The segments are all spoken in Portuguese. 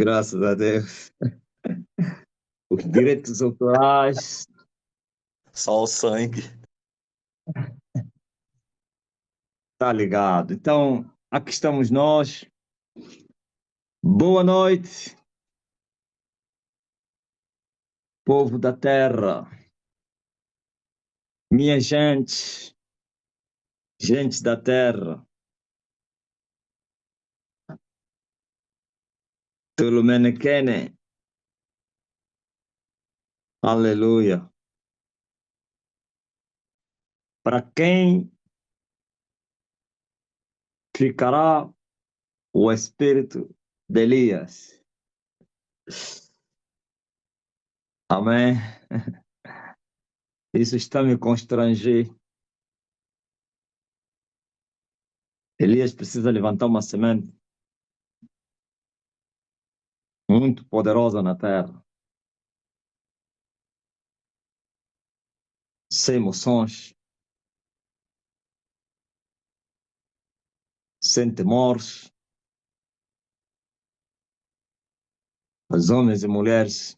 Graças a Deus. Os direitos autorais. Só o sangue. Tá ligado. Então, aqui estamos nós. Boa noite, povo da terra. Minha gente, gente da terra. Tulumenekene. Aleluia. Para quem ficará o espírito de Elias? Amém. Isso está me constranger. Elias precisa levantar uma semente muito poderosa na terra. Sem emoções, sem temores. Os homens e mulheres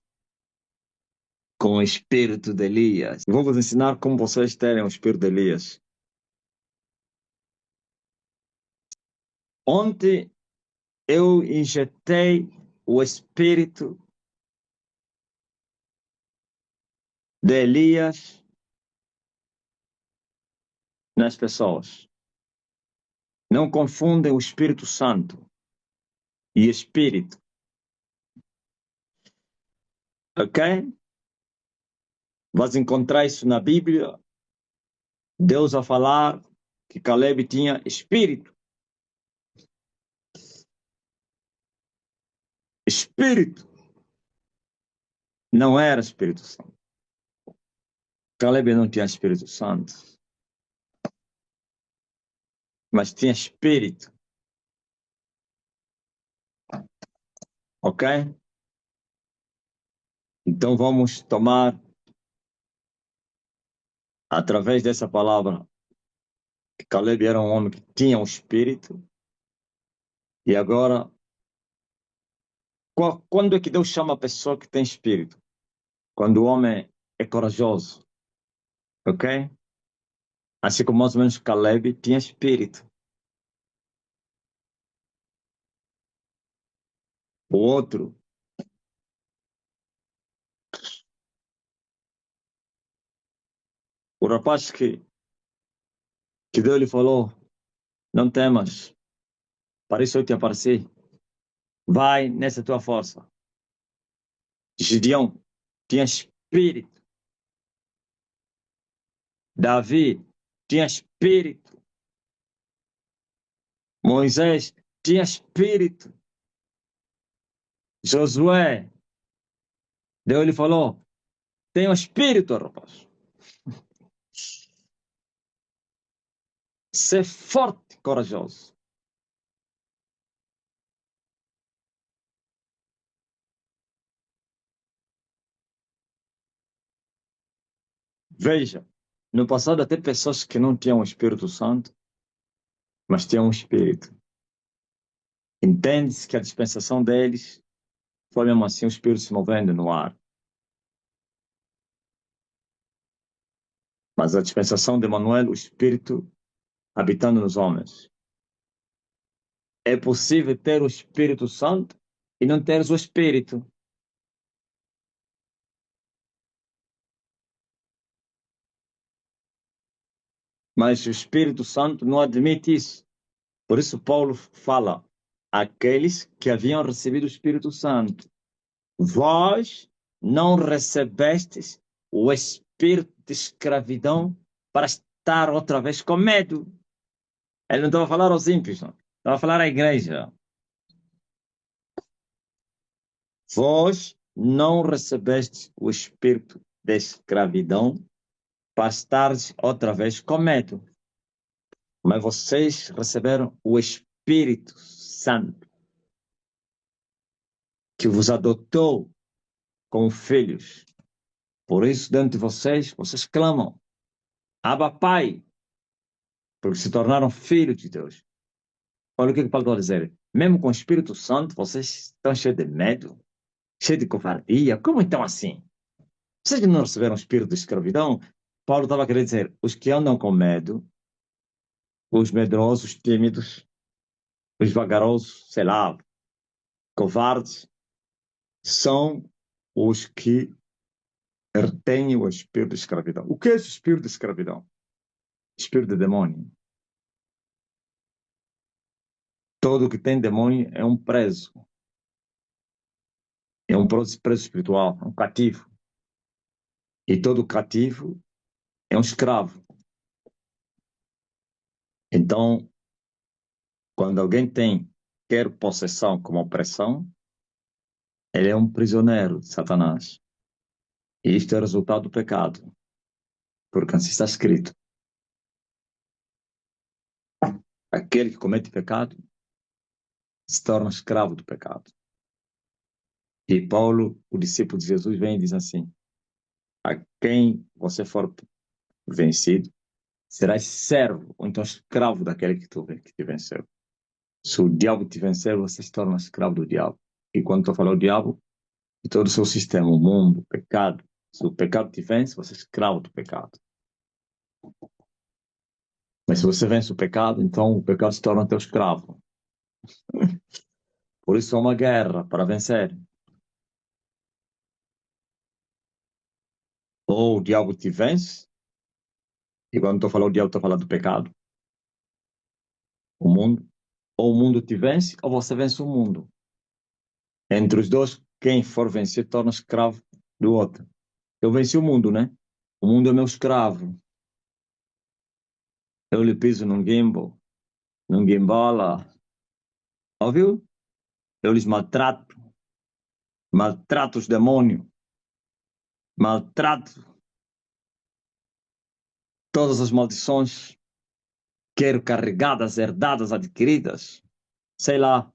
com o espírito de Elias. Vou vos ensinar como vocês terem o espírito de Elias. Ontem eu injetei o espírito de Elias nas pessoas. Não confundem o Espírito Santo e espírito. Ok? Vais encontrar isso na Bíblia. Deus a falar que Caleb tinha espírito. Espírito. Não era Espírito Santo. Caleb não tinha Espírito Santo. Mas tinha espírito. Ok? Então vamos tomar, através dessa palavra, que Caleb era um homem que tinha um espírito. E agora, quando é que Deus chama a pessoa que tem espírito? Quando o homem é corajoso. Ok? Assim como mais ou menos Caleb tinha espírito. O outro, o rapaz que Deus lhe falou, não temas, para isso eu te apareci. Vai nessa tua força. Gideão tinha espírito. Davi tinha espírito. Moisés tinha espírito. Josué, Deus lhe falou, tem um espírito, rapaz. Ser forte e corajoso. Veja, no passado até pessoas que não tinham o Espírito Santo, mas tinham um espírito. Entende-se que a dispensação deles foi mesmo assim o Espírito se movendo no ar. Mas a dispensação de Manuel, o Espírito habitando nos homens. É possível ter o Espírito Santo e não teres o Espírito. Mas o Espírito Santo não admite isso. Por isso Paulo fala, aqueles que haviam recebido o Espírito Santo, vós não recebestes o espírito de escravidão para estar outra vez com medo. Ele não estava a falar aos ímpios, não. Estava a falar à igreja. Vós não recebestes o espírito de escravidão para estar outra vez com medo. Mas vocês receberam o Espírito Santo, que vos adotou como filhos. Por isso, dentro de vocês clamam, Abba Pai, porque se tornaram filhos de Deus. Olha o que Paulo está a dizer. Mesmo com o Espírito Santo, vocês estão cheios de medo, cheios de covardia. Como então assim? Vocês não receberam o espírito de escravidão? Paulo estava querendo dizer, os que andam com medo, os medrosos, tímidos, os vagarosos, sei lá, covardes, são os que retêm o espírito de escravidão. O que é esse espírito de escravidão? Espírito de demônio. Todo que tem demônio é um preso. É um preso espiritual, um cativo. E todo cativo é um escravo. Então, quando alguém quer possessão como opressão, ele é um prisioneiro de Satanás. E isto é resultado do pecado. Porque assim está escrito. Aquele que comete pecado se torna escravo do pecado. E Paulo, o discípulo de Jesus, vem e diz assim: a quem você for vencido, serás servo, ou então escravo daquele que te venceu. Se o diabo te vencer, você se torna escravo do diabo. E quando estou falando do diabo, de todo o seu sistema, o mundo, o pecado. Se o pecado te vence, você é escravo do pecado. Mas se você vence o pecado, então o pecado se torna teu escravo. Por isso é uma guerra para vencer. Ou o diabo te vence, e quando estou falando do diabo, estou falando do pecado, o mundo. Ou o mundo te vence, ou você vence o mundo. Entre os dois, quem for vencer torna escravo do outro. Eu venci o mundo, né? O mundo é meu escravo. Eu lhe piso num gimbal, num gimbala. Ouviu? Eu lhes maltrato. Maltrato os demônios. Maltrato todas as maldições. Quero carregadas, herdadas, adquiridas. Sei lá.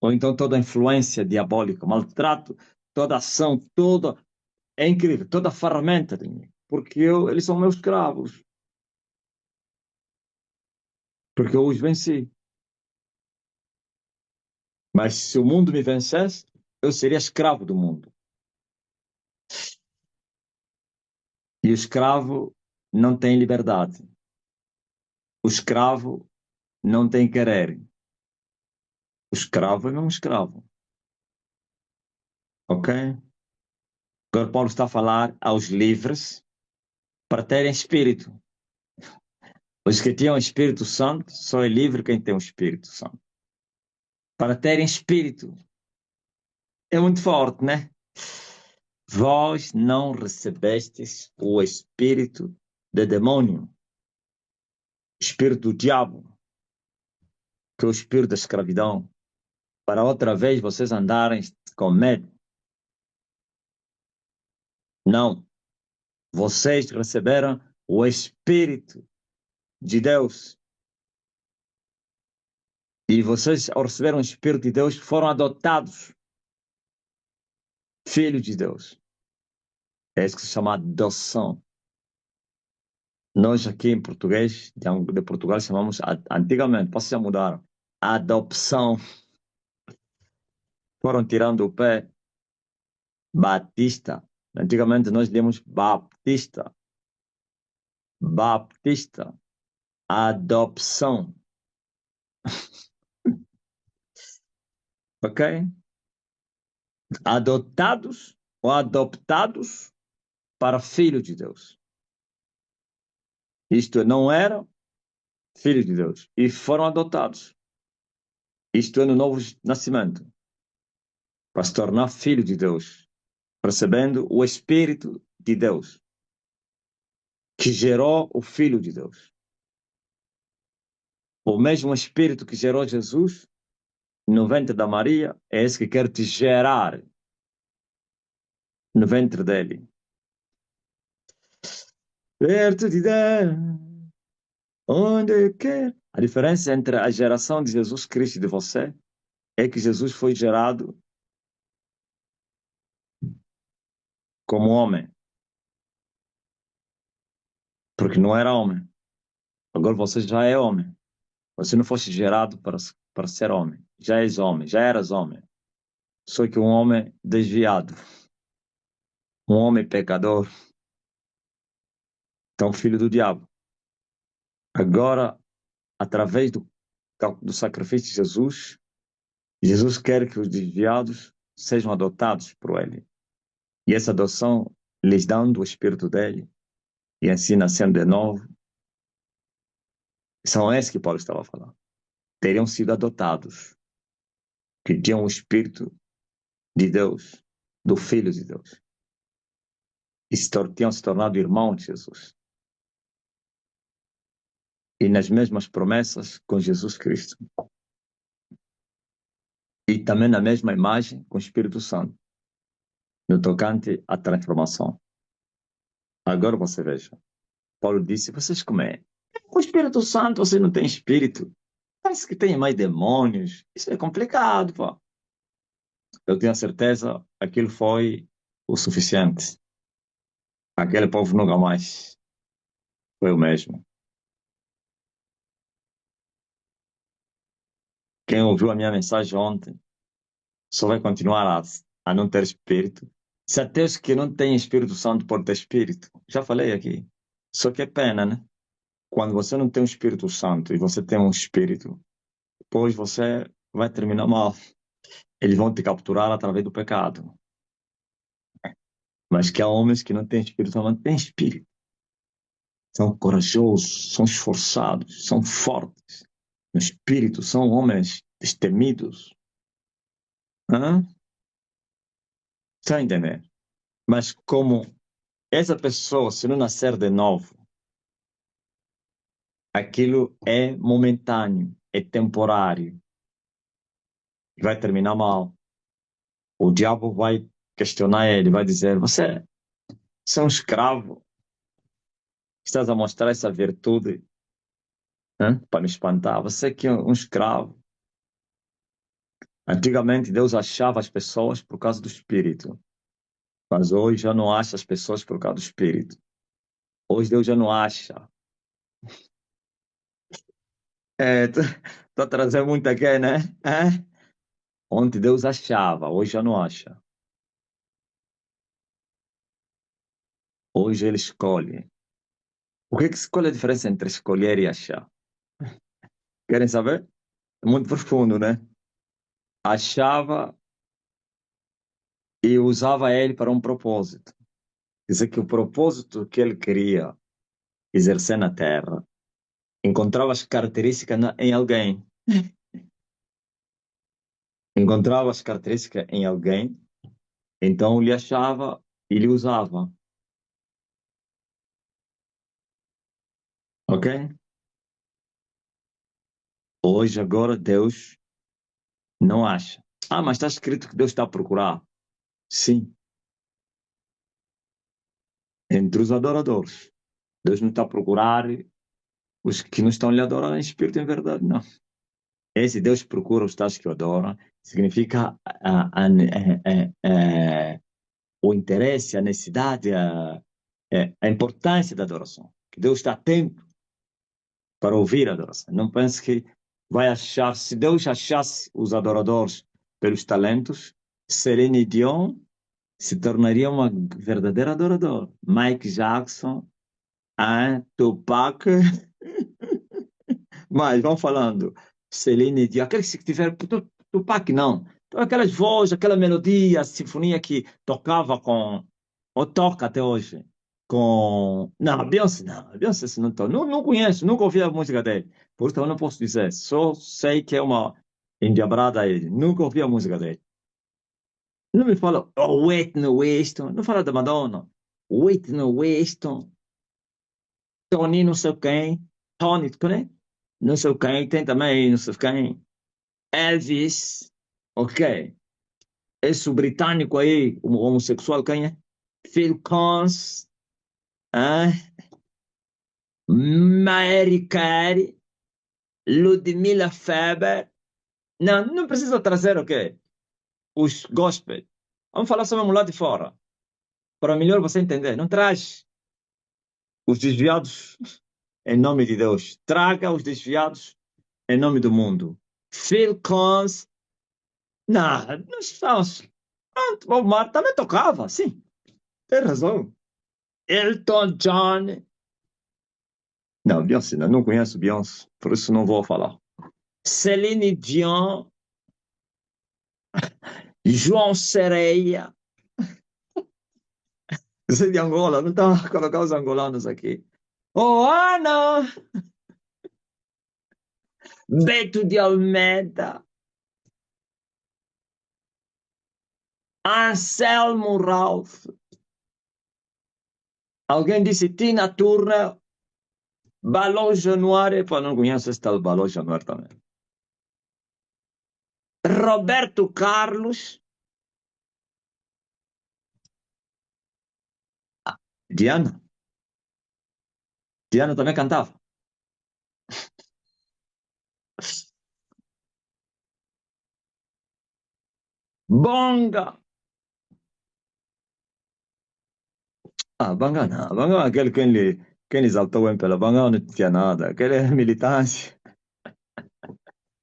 Ou então toda a influência diabólica. Maltrato toda ação, toda. É incrível, toda a ferramenta de mim. Porque eles são meus escravos. Porque eu os venci. Mas se o mundo me vencesse, eu seria escravo do mundo. E o escravo não tem liberdade. O escravo não tem querer. O escravo é um escravo. Ok? Agora Paulo está a falar aos livres para terem espírito. Os que tinham o Espírito Santo, só é livre quem tem o Espírito Santo. Para terem espírito. É muito forte, né? Vós não recebestes o espírito de demônio, espírito do diabo, que é o espírito da escravidão, para outra vez vocês andarem com medo. Não. Vocês receberam o espírito de Deus. E vocês, ao receber o espírito de Deus, foram adotados filhos de Deus. É isso que se chama adoção. Nós aqui em português, de Portugal, chamamos antigamente, vocês já mudaram, adopção. Foram tirando o pé. Batista. Antigamente nós líamos Baptista. Baptista. Adopção. Ok? Adotados ou adoptados para filho de Deus. Isto não eram filhos de Deus e foram adotados. Isto é no novo nascimento. Para se tornar filho de Deus. Recebendo o Espírito de Deus. Que gerou o Filho de Deus. O mesmo Espírito que gerou Jesus no ventre da Maria é esse que quer te gerar no ventre dele. Perto de Deus, onde quer. A diferença entre a geração de Jesus Cristo e de você é que Jesus foi gerado como homem, porque não era homem. Agora você já é homem. Você não fosse gerado para ser homem. Já és homem, já eras homem. Só que um homem desviado, um homem pecador, então filho do diabo. Agora, através do sacrifício de Jesus, Jesus quer que os desviados sejam adotados por ele. E essa adoção lhes dando o Espírito dele, e assim nascendo de novo. São esses que Paulo estava falando. Teriam sido adotados, que tinham o Espírito de Deus, do Filho de Deus. E tinham se tornado irmãos de Jesus. E nas mesmas promessas com Jesus Cristo. E também na mesma imagem com o Espírito Santo. No tocante à transformação. Agora você veja. Paulo disse, vocês como é? Com o Espírito Santo você não tem Espírito. Parece que tem mais demônios. Isso é complicado, pô. Eu tenho certeza que aquilo foi o suficiente. Aquele povo nunca mais foi o mesmo. Quem ouviu a minha mensagem ontem só vai continuar a não ter espírito. Se até os que não têm Espírito Santo podem ter espírito. Já falei aqui. Só que é pena, né? Quando você não tem um Espírito Santo e você tem um espírito, depois você vai terminar mal. Eles vão te capturar através do pecado. Mas que há homens que não têm Espírito Santo, têm espírito. São corajosos, são esforçados, são fortes. No espírito, são homens destemidos. Hã? Está entendendo? Mas como essa pessoa, se não nascer de novo, aquilo é momentâneo, é temporário, vai terminar mal. O diabo vai questionar ele, vai dizer: você é um escravo, estás a mostrar essa virtude, para me espantar. Você que é um escravo. Antigamente Deus achava as pessoas por causa do espírito, mas hoje já não acha as pessoas por causa do espírito. Hoje Deus já não acha. É, tô trazendo muito aqui, né? É? Ontem Deus achava, hoje já não acha. Hoje ele escolhe. Qual é a diferença entre escolher e achar? Querem saber? É muito profundo, né? Achava e usava ele para um propósito. Quer dizer que o propósito que ele queria exercer na Terra encontrava as características em alguém. Encontrava as características em alguém, então lhe achava e lhe usava. Ok? Hoje, agora, Deus não acha. Ah, mas está escrito que Deus está a procurar. Sim, entre os adoradores. Deus não está a procurar os que não estão lhe adorando em espírito e em verdade, não. Esse Deus procura os tais que o adoram, significa o interesse, a necessidade, a importância da adoração. Que Deus está atento para ouvir a adoração. Não pense que vai achar, se Deus achasse os adoradores pelos talentos, Celine Dion se tornaria uma verdadeira adoradora. Mike Jackson, Tupac, mas vão falando, Celine Dion, aqueles que tiveram, Tupac não, então, aquelas vozes, aquela melodia, a sinfonia que tocava ou toca até hoje, não, Beyoncé não, Beyoncé se não, não conheço, nunca ouvi a música dele, por isso eu não posso dizer, só sei que é uma endiabrada ele, nunca ouvi a música dele. Não me fala, oh, Whitney Houston, não fala da Madonna, Whitney Houston, Tony não sei quem, Tony, né? Não sei quem, tem também não sei quem, Elvis, ok. Esse britânico aí, o homossexual, quem é? Phil Collins, ah, Mary Carey, Ludmilla Faber. Não, não precisa trazer o quê? Os gospel. Vamos falar sobre um lado de fora. Para melhor você entender. Não traz os desviados em nome de Deus. Traga os desviados em nome do mundo. Phil Collins. Não, nós estamos. Pronto, Bob Marley também tocava, sim. Tem razão. Elton John. Não, Beyoncé, não conheço Beyoncé, por isso não vou falar. Celine Dion, João Sereia. Você é de Angola, não está a colocar os angolanos aqui. Oh, Ana! Beto de Almeida, Anselmo Ralph. Alguém disse Tina Turner, Balão Januário. Pô, não conheço esse tal Balão Januário também. Roberto Carlos, Diana. Diana também cantava. Bonga. Ah, Banga não. Banga é aquele quem lhe exaltou o MPLA. Banga não tinha nada. Aquele é militante.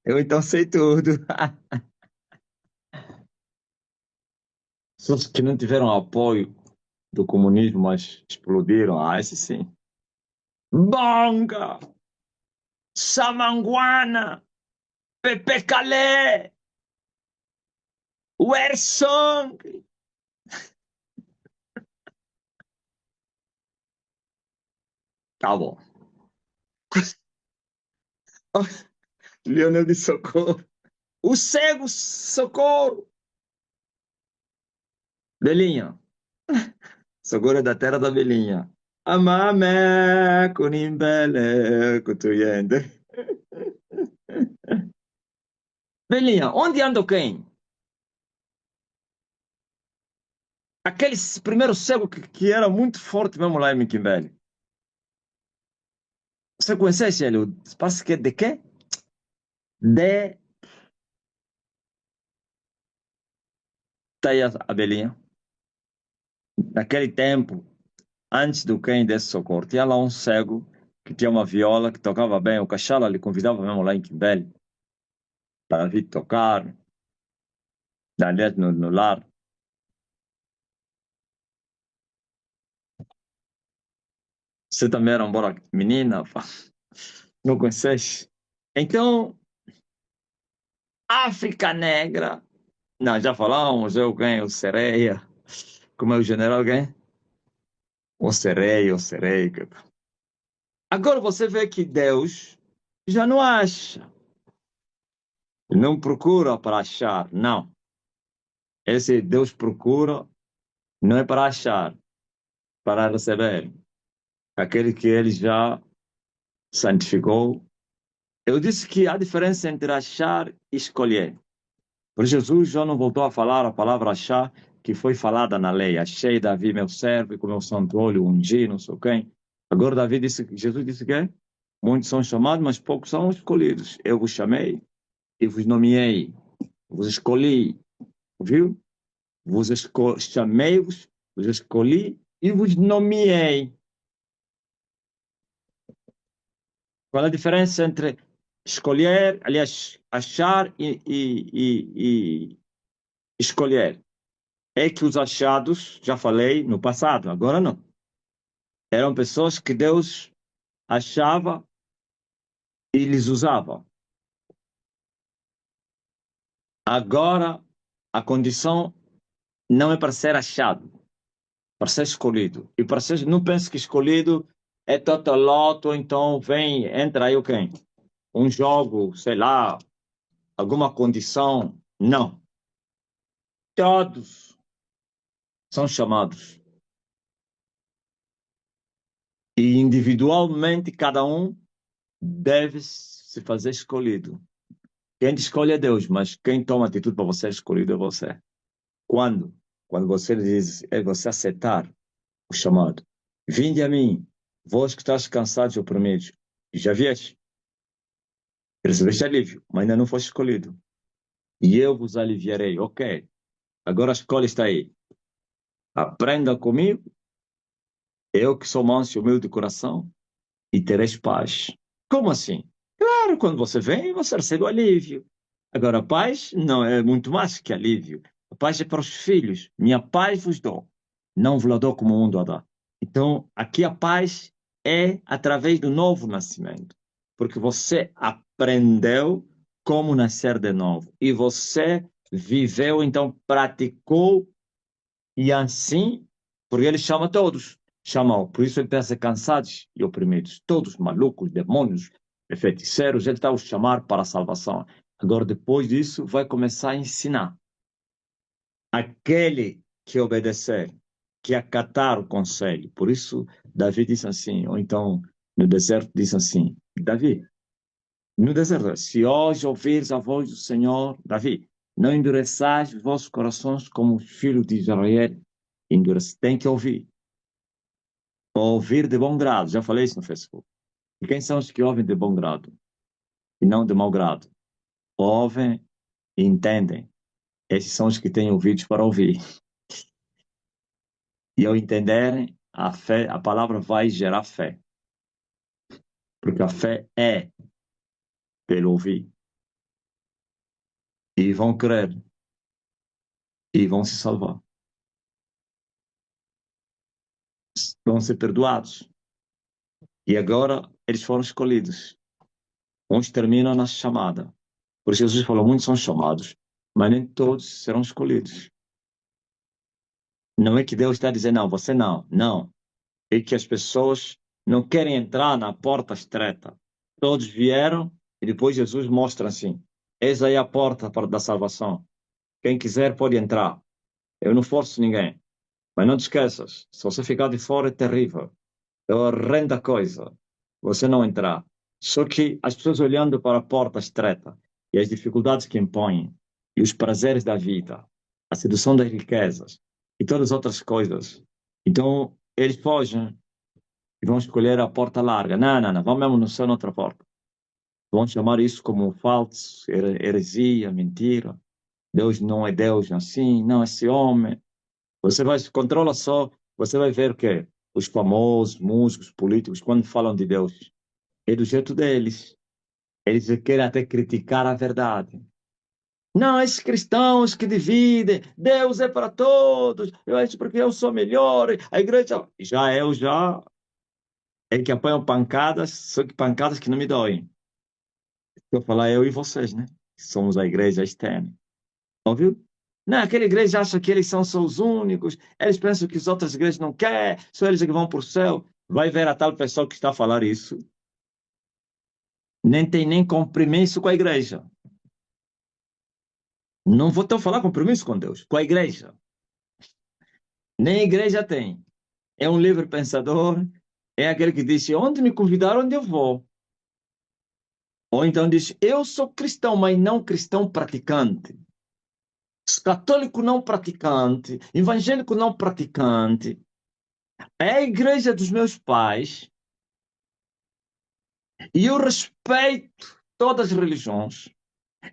Eu então sei tudo. Só os que não tiveram apoio do comunismo, mas explodiram. Ah, esse sim. Bonga, Samanguana, Pepe Calé, Wersong. Tá bom. Leonel de Socorro. O cego Socorro. Belinha. Socorro é da terra da Belinha. Amame kunimbele kutuyende. Belinha, onde anda quem? Aquele primeiro cego que era muito forte mesmo lá em Miquimbele. Você conhece ele? Parece que é de quê? De... Tá aí a Belinha. Naquele tempo, antes do quem desse socorro, tinha lá um cego que tinha uma viola, que tocava bem. O Cachala lhe convidava mesmo lá em Quimbele para vir tocar, aliás, no lar. Você também era uma menina, pá. Não conheces? Então, África Negra. Não, já falamos, eu quem? O Sereia. Como é o general quem? O Sereia, o Sereia. Agora você vê que Deus já não acha. Não procura para achar, não. Esse Deus procura não é para achar, para receber. Aquele que ele já santificou. Eu disse que há diferença entre achar e escolher. Por Jesus já não voltou a falar a palavra achar, que foi falada na lei. Achei Davi, meu servo, e com meu santo olho ungi, não sei quem. Agora Davi disse, Jesus disse que muitos são chamados, mas poucos são escolhidos. Eu vos chamei e vos nomeei, vos escolhi, viu? Chamei-vos, vos escolhi e vos nomeei. Qual é a diferença entre escolher, aliás, achar e escolher? É que os achados, já falei no passado, agora não. Eram pessoas que Deus achava e lhes usava. Agora, a condição não é para ser achado, para ser escolhido. E para ser, não pense que escolhido é totoloto, então vem, entra aí o quem? Um jogo, sei lá, alguma condição. Não. Todos são chamados. E individualmente, cada um deve se fazer escolhido. Quem te escolhe é Deus, mas quem toma atitude para você ser escolhido é você. Quando? Quando você diz, é você aceitar o chamado. Vinde a mim, vós que estás cansados e oprimidos. Já vieste? Recebeste alívio, mas ainda não foste escolhido. E eu vos aliviarei. Ok. Agora a escolha está aí. Aprenda comigo, eu que sou manso e humilde de coração, e tereis paz. Como assim? Claro, quando você vem, você recebe o alívio. Agora, a paz não é muito mais que alívio. A paz é para os filhos. Minha paz vos dou. Não vos la dou como o mundo a dá. Então, aqui a paz é através do novo nascimento. Porque você aprendeu como nascer de novo. E você viveu, então praticou. E assim, porque ele chama todos. Chama, por isso ele pensa cansados e oprimidos. Todos malucos, demônios, feiticeiros, ele está a os chamar para a salvação. Agora, depois disso, vai começar a ensinar. Aquele que obedecer, que acatar o conselho. Por isso, Davi disse assim, ou então, no deserto, disse assim, Davi, no deserto, se hoje ouvires a voz do Senhor, Davi, não endureçais os vossos corações como os filhos de Israel endurece. Tem que ouvir. Ouvir de bom grado. Já falei isso no Facebook. E quem são os que ouvem de bom grado? E não de mau grado? Ouvem e entendem. Esses são os que têm ouvidos para ouvir. E ao entenderem, a fé, a palavra vai gerar fé. Porque a fé é pelo ouvir. E vão crer. E vão se salvar. Vão ser perdoados. E agora eles foram escolhidos. Uns terminam na chamada. Por isso Jesus falou, muitos são chamados, mas nem todos serão escolhidos. Não é que Deus está dizendo, não, você não. Não. É que as pessoas não querem entrar na porta estreita. Todos vieram e depois Jesus mostra assim, eis aí a porta da salvação. Quem quiser pode entrar. Eu não forço ninguém. Mas não te esqueças, se você ficar de fora é terrível. É horrenda coisa você não entrar. Só que as pessoas olhando para a porta estreita e as dificuldades que impõem, e os prazeres da vida, a sedução das riquezas e todas as outras coisas. Então, eles fogem e vão escolher a porta larga. Não, não, não, vamos mesmo no céu noutra porta. Vão chamar isso como falso, heresia, mentira. Deus não é Deus assim, não, esse homem. Você vai, controla só, você vai ver o quê? Os famosos, músicos, políticos, quando falam de Deus, é do jeito deles. Eles querem até criticar a verdade. Não, esses cristãos que dividem, Deus é para todos, eu acho porque eu sou melhor, a igreja. Já eu, já, é que apanham pancadas, só que pancadas que não me doem. Eu falar eu e vocês, né? Somos a igreja externa. Ouviu? Não, aquela igreja acha que eles são só os únicos, eles pensam que as outras igrejas não querem, só eles é que vão para o céu. Vai ver a tal pessoa que está a falar isso, nem tem nem compromisso com a igreja. Não vou então falar compromisso com Deus, com a igreja. Nem a igreja tem. É um livre pensador, é aquele que diz, onde me convidaram, onde eu vou. Ou então diz, eu sou cristão, mas não cristão praticante. Católico não praticante, evangélico não praticante. É a igreja dos meus pais e eu respeito todas as religiões.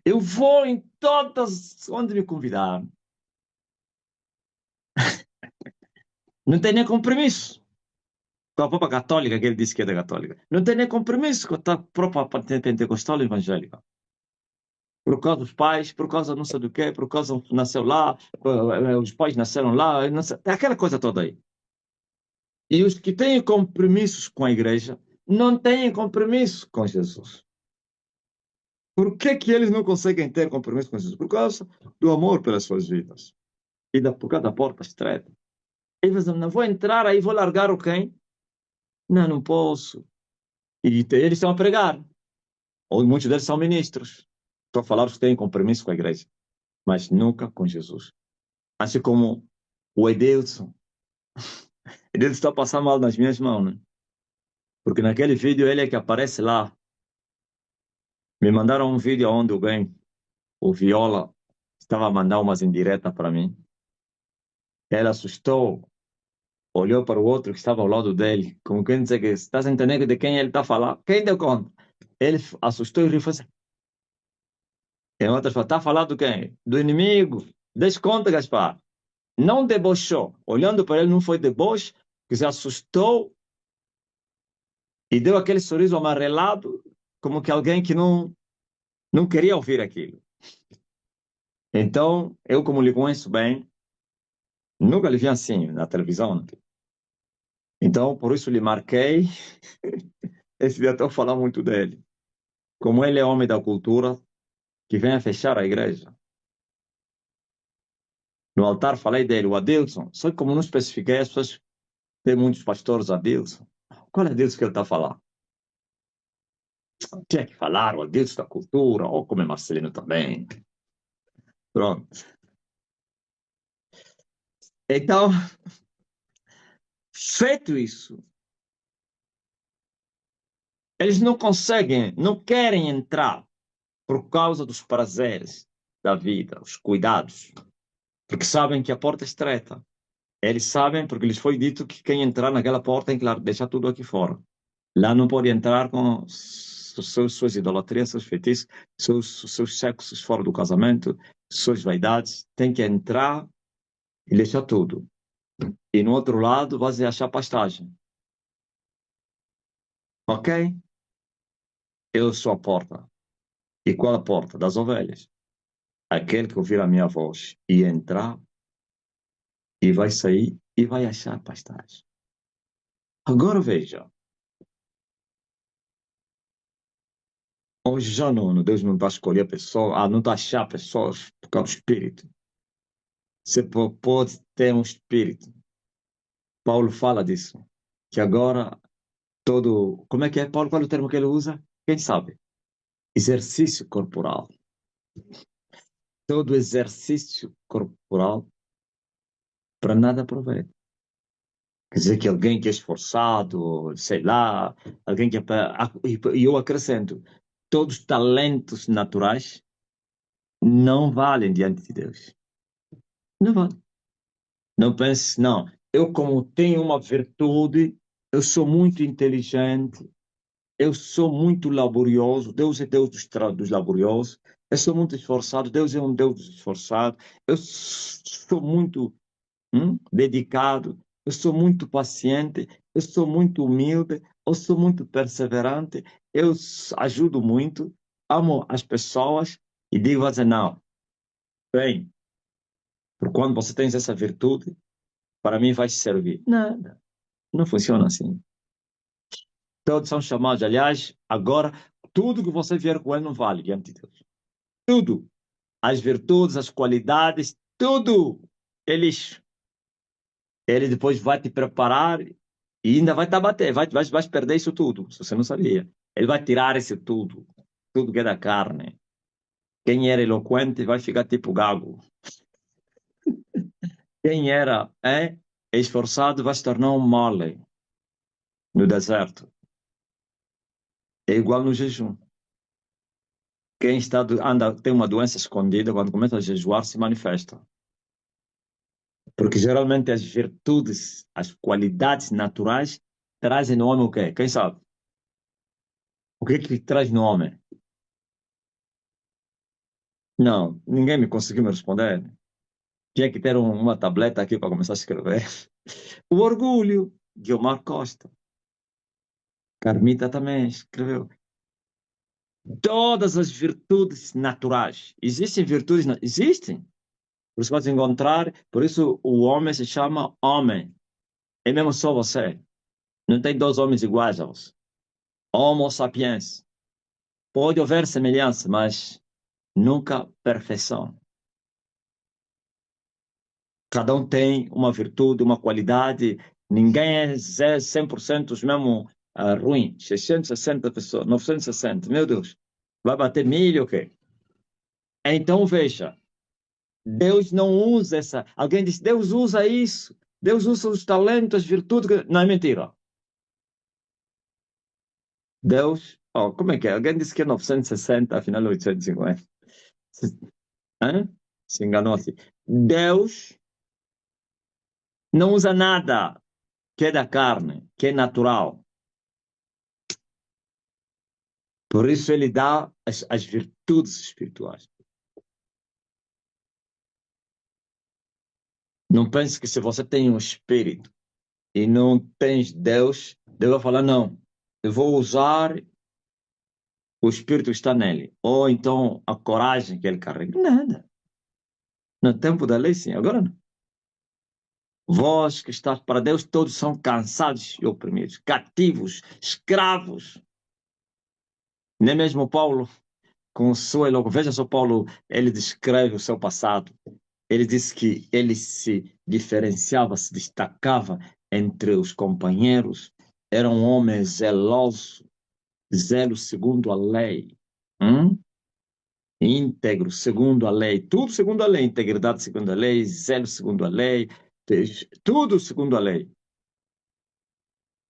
Eu vou em todas onde me convidaram. Não tem nem compromisso com a própria católica, que ele disse que é da católica. Não tem nem compromisso com a própria pentecostal evangélica. Por causa dos pais, por causa não sei do quê, por causa nasceu lá, os pais nasceram lá, não sei, aquela coisa toda aí. E os que têm compromissos com a igreja não têm compromisso com Jesus. Por que que eles não conseguem ter compromisso com Jesus? Por causa do amor pelas suas vidas. E por causa da porta estreita. Eles não vou entrar aí, vou largar o quem? Não, não posso. E eles estão a pregar. Ou muitos deles são ministros. Estou a falar os que têm compromisso com a igreja. Mas nunca com Jesus. Assim como o Edelson. Edelson está a passar mal nas minhas mãos, né? Porque naquele vídeo ele é que aparece lá. Me mandaram um vídeo onde alguém, o Viola, estava a mandar umas indiretas para mim. Ele assustou, olhou para o outro que estava ao lado dele, como quem dizer que estás entendendo de quem ele está falando? Quem deu conta? Ele assustou e riu assim. E outras falou, está falando do quem? Do inimigo. Desconta, Gaspar. Não debochou. Olhando para ele, não foi deboche, que se assustou e deu aquele sorriso amarelado, como que alguém que não queria ouvir aquilo. Então, eu como lhe conheço bem, nunca lhe vi assim na televisão. Né? Então, por isso lhe marquei. Esse dia estou falando muito dele. Como ele é homem da cultura, que vem a fechar a igreja. No altar falei dele, o Adilson. Só que como não especifiquei, as pessoas têm muitos pastores Adilson. Qual é Adilson que ele está a falar? Tinha que falar o Adilson da cultura, ou como é Marcelino também. Pronto. Então, feito isso, eles não conseguem, não querem entrar por causa dos prazeres da vida, os cuidados, porque sabem que a porta é estreita. Eles sabem porque lhes foi dito que quem entrar naquela porta tem que deixar tudo aqui fora. Lá não pode entrar com suas idolatrias, seus feitiços, seus sexos fora do casamento, suas vaidades. Tem que entrar e deixar tudo. E no outro lado, você achar pastagem. Ok? Eu sou a porta. E qual a porta? Das ovelhas. Aquele que ouvir a minha voz e entrar, e vai sair e vai achar pastagem. Agora veja. Hoje já não, Deus não está a escolher a pessoa, não está a achar pessoas por causa do espírito. Você pode ter um espírito. Paulo fala disso. Que agora todo. Como é que é, Paulo? Qual é o termo que ele usa? Quem sabe? Exercício corporal. Todo exercício corporal para nada aproveita. Quer dizer que alguém que é esforçado, sei lá, alguém que é. E eu acrescento: todos os talentos naturais não valem diante de Deus. Não valem. Não pense, não. Eu, como tenho uma virtude, eu sou muito inteligente, eu sou muito laborioso. Deus é Deus dos laboriosos. Eu sou muito esforçado. Deus é um Deus dos esforçados. Eu sou muito dedicado. Eu sou muito paciente. Eu sou muito humilde. Eu sou muito perseverante. Eu ajudo muito. Amo as pessoas. E digo assim, não, bem, por quando você tem essa virtude, para mim vai servir. Nada. Não funciona assim. Todos são chamados. Aliás, agora, tudo que você vier com ele não vale diante de Deus. Tudo. As virtudes, as qualidades, tudo. Eles, ele depois vai te preparar e ainda vai te abater. Vai perder isso tudo, se você não sabia. Ele vai tirar isso tudo. Tudo que é da carne. Quem era eloquente vai ficar tipo gago. Quem era esforçado vai se tornar um mole no deserto. É igual no jejum. Quem tem uma doença escondida, quando começa a jejuar, se manifesta. Porque geralmente as virtudes, as qualidades naturais trazem no homem o quê? Quem sabe? O que é que traz no homem? Não, ninguém me conseguiu me responder. Tinha que ter uma tableta aqui para começar a escrever. O orgulho, Guilmar Costa. Carmita também escreveu. Todas as virtudes naturais. Existem virtudes? Existem. Por isso pode encontrar, por isso o homem se chama homem. É mesmo só você. Não tem dois homens iguais a você. Homo sapiens. Pode haver semelhança, mas nunca perfeição. Cada um tem uma virtude, uma qualidade. Ninguém é 100% os mesmo ruim. 660 pessoas, 960, meu Deus. Vai bater milho, o quê? Então, veja, Deus não usa essa. Alguém diz, Deus usa isso. Deus usa os talentos, as virtudes. Não, é mentira. Deus. Oh, como é que é? Alguém disse que é 960, afinal é 850. Hã? Se enganou assim. Deus não usa nada que é da carne, que é natural. Por isso ele dá as virtudes espirituais. Não pense que se você tem um espírito e não tens Deus, Deus vai falar, não, eu vou usar o Espírito está nele, ou então a coragem que ele carrega. Nada. No tempo da lei, sim, agora não. Vós que estáis para Deus, todos são cansados e oprimidos, cativos, escravos. Nem mesmo Paulo, com sua eloquência, veja só Paulo, ele descreve o seu passado. Ele disse que ele se diferenciava, se destacava entre os companheiros, era um homem zeloso, zelo segundo a lei. Hum? Íntegro, segundo a lei, tudo segundo a lei, integridade segundo a lei, zelo segundo a lei, tudo segundo a lei.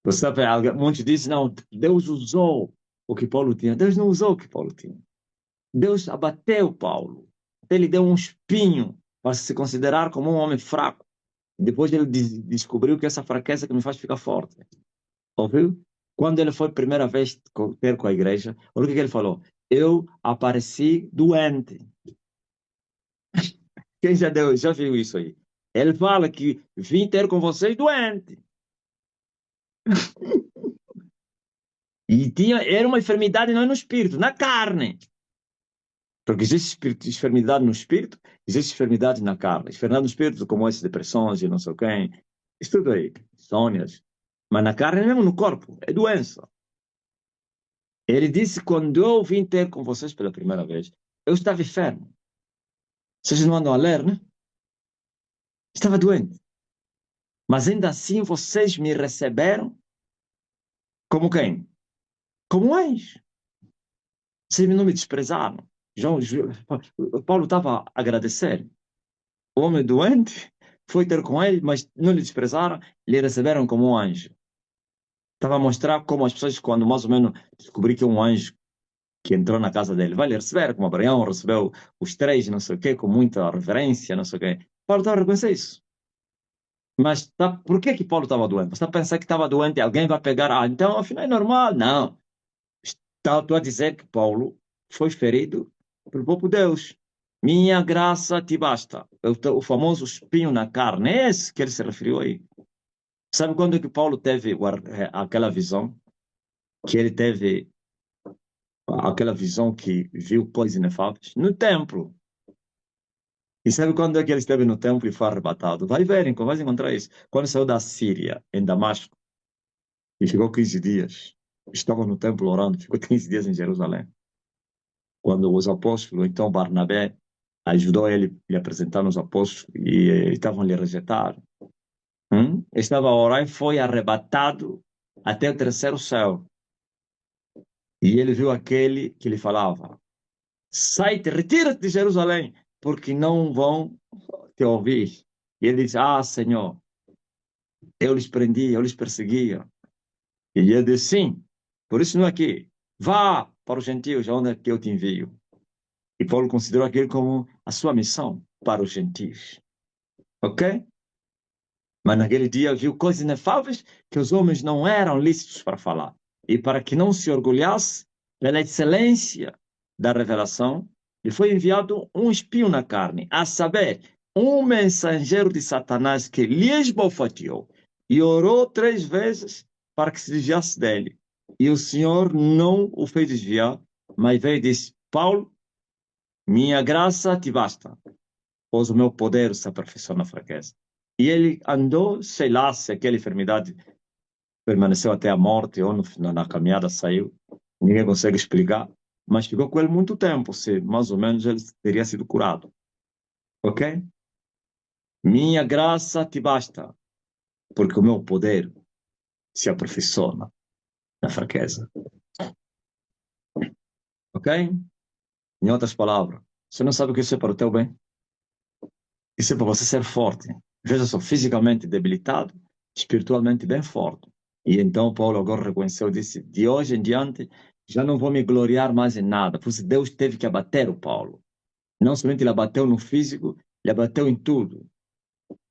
Você sabe, muitos dizem, não, Deus usou o que Paulo tinha. Deus não usou o que Paulo tinha. Deus abateu Paulo. Ele deu um espinho para se considerar como um homem fraco. Depois ele descobriu que essa fraqueza que me faz ficar forte. Ouviu? Quando ele foi a primeira vez ter com a igreja, olha o que ele falou. Eu apareci doente. Quem já viu isso aí? Ele fala que vim ter com vocês doente. E era uma enfermidade não é no espírito, na carne. Porque existe enfermidade no espírito, existe enfermidade na carne. Enfermidade no espírito, como essas depressões e não sei o quê. Isso tudo aí, insônias. Mas na carne, mesmo no corpo, é doença. Ele disse, quando eu vim ter com vocês pela primeira vez, eu estava enfermo. Vocês não andam a ler, né? Estava doente. Mas ainda assim, vocês me receberam como quem? Como anjo. Vocês não me desprezaram. Paulo estava a agradecer. O homem doente foi ter com ele, mas não lhe desprezaram, lhe receberam como um anjo. Estava a mostrar como as pessoas, quando mais ou menos descobri que é um anjo que entrou na casa dele, vai lhe receber, como Abraão recebeu os três, não sei o quê, com muita reverência, não sei o quê. Paulo estava a reconhecer isso. Mas por que que Paulo estava doente? Você está a pensar que estava doente, alguém vai pegar, então afinal é normal. Não. Estou a dizer que Paulo foi ferido pelo próprio Deus. Minha graça te basta. O famoso espinho na carne, é esse que ele se referiu aí. Sabe quando que Paulo teve aquela visão? Que ele teve aquela visão que viu coisas inefáveis? No templo. E sabe quando é que ele esteve no templo e foi arrebatado? Vai ver, vai encontrar isso. Quando saiu da Síria, em Damasco, e ficou 15 dias. Estava no templo orando, ficou 15 dias em Jerusalém. Quando os apóstolos, então Barnabé, ajudou ele a lhe apresentar nos apóstolos e estavam lhe rejeitando. Estava a orar e foi arrebatado até o terceiro céu. E ele viu aquele que lhe falava: sai-te, retira-te de Jerusalém, porque não vão te ouvir. E ele disse: ah, Senhor, eu lhes prendia, eu lhes perseguia. E ele disse: sim, por isso não é aqui. Vá para os gentios, onde é que eu te envio. E Paulo considerou aquilo como a sua missão para os gentios. Ok? Mas naquele dia viu coisas inefáveis que os homens não eram lícitos para falar. E para que não se orgulhasse pela excelência da revelação, lhe foi enviado um espinho na carne, a saber, um mensageiro de Satanás que lhe esbofeteou e orou 3 vezes para que se desviasse dele. E o Senhor não o fez desviar, mas veio e disse: Paulo, minha graça te basta, pois o meu poder se aperfeiçoa na fraqueza. E ele andou, sei lá, se aquela enfermidade permaneceu até a morte ou na caminhada saiu. Ninguém consegue explicar. Mas ficou com ele muito tempo, se mais ou menos ele teria sido curado. Ok? Minha graça te basta, porque o meu poder se aperfeiçoa na fraqueza. Ok? Em outras palavras, você não sabe o que isso é para o teu bem? Isso é para você ser forte. Veja só, fisicamente debilitado, espiritualmente bem forte. E então Paulo agora reconheceu, disse, de hoje em diante, já não vou me gloriar mais em nada, pois Deus teve que abater o Paulo. Não somente ele abateu no físico, ele abateu em tudo.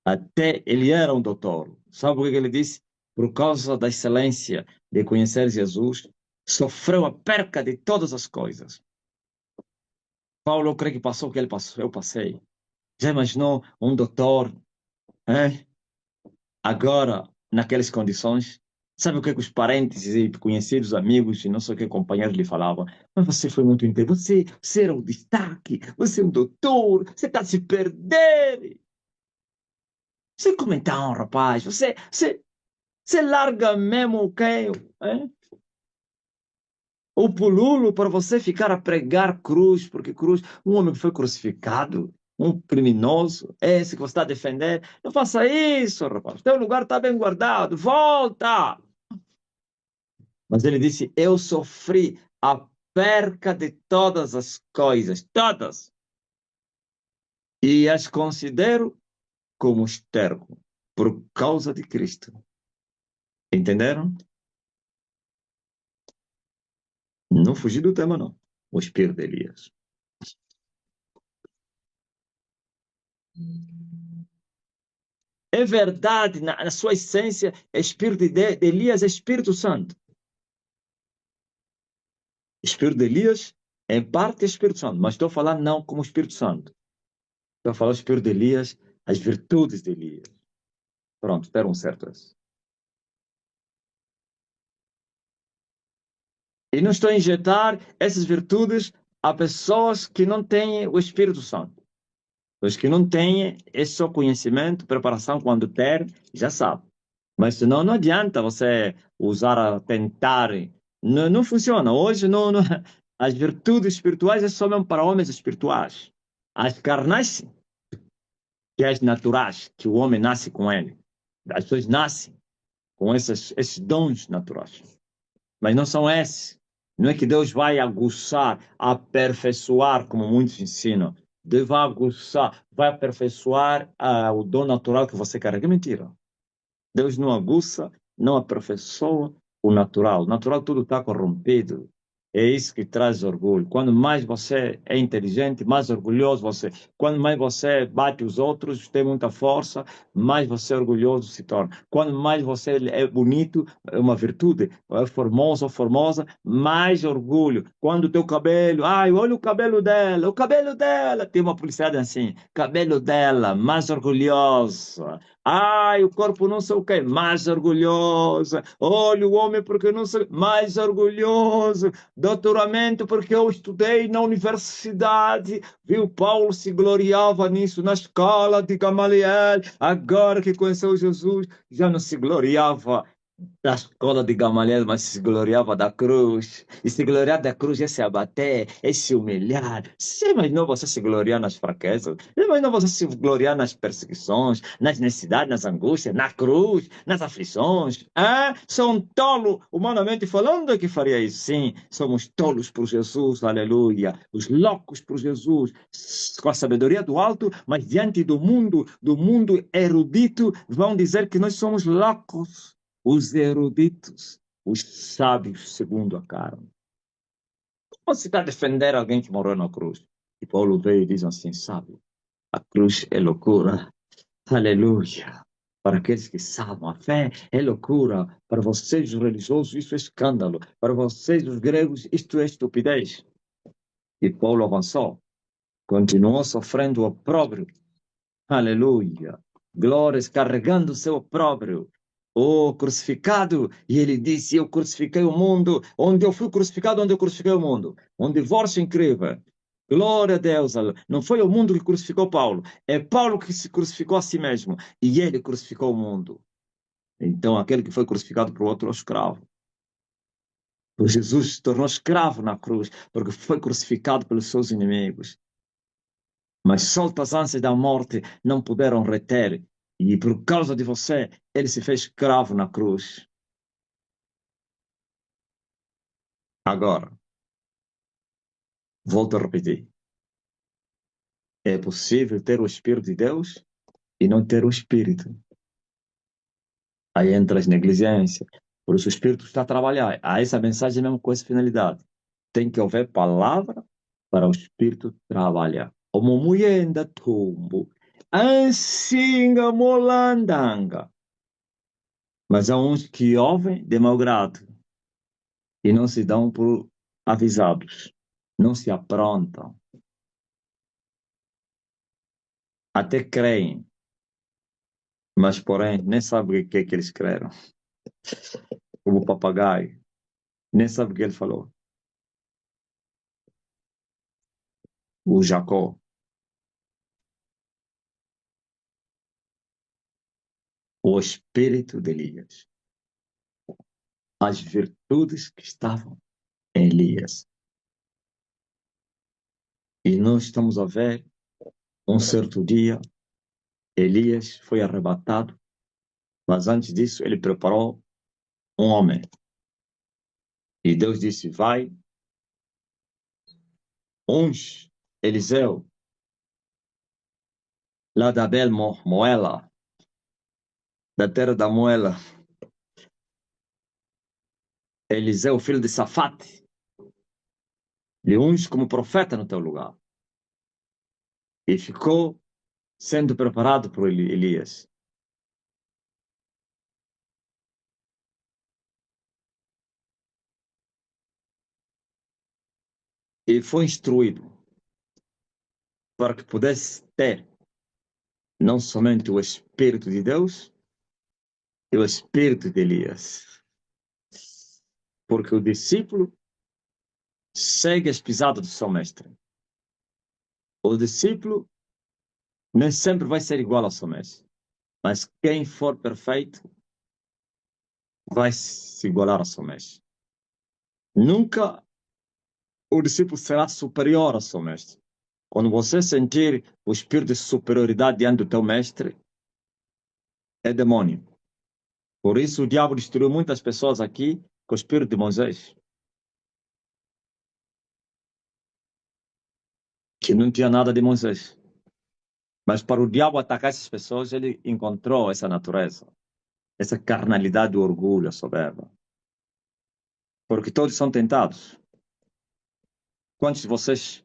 Até ele era um doutor. Sabe por que ele disse? Por causa da excelência de conhecer Jesus, sofreu a perca de todas as coisas. Paulo, eu creio que passou o que ele passou, eu passei. Já imaginou um doutor, agora, naquelas condições, Sabe o que os parentes e conhecidos, amigos e não sei o que, companheiros lhe falavam? Mas você foi muito inteligente, você era um destaque, você é um doutor, você está a se perder. Você como então, rapaz? Você larga mesmo o quê? Hein? O pululo para você ficar a pregar cruz, porque cruz, um homem que foi crucificado, um criminoso, é esse que você está a defender. Não faça isso, rapaz. Teu lugar está bem guardado. Volta! Mas ele disse: eu sofri a perca de todas as coisas, todas, e as considero como esterco por causa de Cristo. Entenderam? Não fugi do tema, não. O espírito de Elias. É verdade, na sua essência, espírito de Elias é Espírito Santo. Espírito de Elias, em parte, é Espírito Santo, mas estou a falar não como Espírito Santo. Estou a falar o Espírito de Elias, as virtudes de Elias. Pronto, deram um certo esse. E não estou a injetar essas virtudes a pessoas que não têm o Espírito Santo. Os que não têm esse só conhecimento, preparação, quando ter, já sabe. Mas senão não adianta você usar a tentar. Não, não funciona. Hoje as virtudes espirituais é só mesmo para homens espirituais. As carnais, sim, que é as naturais, que o homem nasce com ele. As pessoas nascem com esses dons naturais. Mas não são esses. Não é que Deus vai aguçar, aperfeiçoar, como muitos ensinam. Deus vai aguçar, vai aperfeiçoar o dom natural que você carrega. É mentira. Deus não aguça, não aperfeiçoa o natural. O natural tudo está corrompido. É isso que traz orgulho. Quando mais você é inteligente, mais orgulhoso você. Quando mais você bate os outros, tem muita força, mais você é orgulhoso se torna. Quando mais você é bonito, é uma virtude, é formoso ou formosa, mais orgulho. Quando o teu cabelo, ai, olha o cabelo dela, tem uma publicidade assim, cabelo dela, mais orgulhosa. Ai, o corpo não sei o quê, mais orgulhosa. Olha o homem porque não sei, mais orgulhoso. Doutoramento porque eu estudei na universidade. Viu, Paulo se gloriava nisso na escola de Gamaliel. Agora que conheceu Jesus, já não se gloriava da escola de Gamaliel, mas se gloriava da cruz. E se gloriar da cruz é se abater, é se humilhar. Sim, mas não você se gloriar nas fraquezas. Sim, mas não você se gloriar nas perseguições, nas necessidades, nas angústias, na cruz, nas aflições. Ah, sou um tolo, humanamente falando, que faria isso. Sim, somos tolos por Jesus, aleluia. Os loucos por Jesus, com a sabedoria do alto, mas diante do mundo erudito, vão dizer que nós somos loucos. Os eruditos, os sábios segundo a carne. Como se está a defender alguém que morreu na cruz? E Paulo veio e diz assim, sabe, a cruz é loucura. Aleluia. Para aqueles que sabem, a fé é loucura. Para vocês, os religiosos, isso é escândalo. Para vocês, os gregos, isto é estupidez. E Paulo avançou. Continuou sofrendo o opróbrio. Aleluia. Glórias, carregando o seu opróbrio. O crucificado. E ele disse: eu crucifiquei o mundo. Onde eu fui crucificado, onde eu crucifiquei o mundo. Um divórcio incrível. Glória a Deus. Não foi o mundo que crucificou Paulo. É Paulo que se crucificou a si mesmo. E ele crucificou o mundo. Então, aquele que foi crucificado por outro é o escravo. Por Jesus se tornou escravo na cruz, porque foi crucificado pelos seus inimigos. Mas soltas ânsias da morte não puderam reter. E por causa de você, ele se fez escravo na cruz. Agora, volto a repetir. É possível ter o Espírito de Deus e não ter o Espírito. Aí entra as negligências. Por isso o Espírito está a trabalhar. Há essa mensagem mesmo com essa finalidade. Tem que haver palavra para o Espírito trabalhar. Como mulher da tumbo. Ansinga molandanga. Mas há uns que ouvem de mau grado e não se dão por avisados, não se aprontam, até creem, mas porém nem sabem o que é que eles creram. como papagaio. Nem sabe o que ele falou. O Jacó. O espírito de Elias. As virtudes que estavam em Elias. E nós estamos a ver, um certo dia, Elias foi arrebatado, mas antes disso ele preparou um homem. E Deus disse, vai, unge Eliseu, lá da Bel Moela, da terra da Moela. Eliseu, filho de Safate, lhe unge como profeta no teu lugar. E ficou sendo preparado por Elias. E foi instruído para que pudesse ter não somente o Espírito de Deus e o Espírito de Elias. Porque o discípulo segue as pisadas do seu mestre. O discípulo nem sempre vai ser igual ao seu mestre. Mas quem for perfeito vai se igualar ao seu mestre. Nunca o discípulo será superior ao seu mestre. Quando você sentir o espírito de superioridade diante do teu mestre, é demônio. Por isso o diabo destruiu muitas pessoas aqui com o espírito de Moisés, que não tinha nada de Moisés. Mas para o diabo atacar essas pessoas, ele encontrou essa natureza, essa carnalidade do orgulho, a soberba. Porque todos são tentados. Quantos de vocês,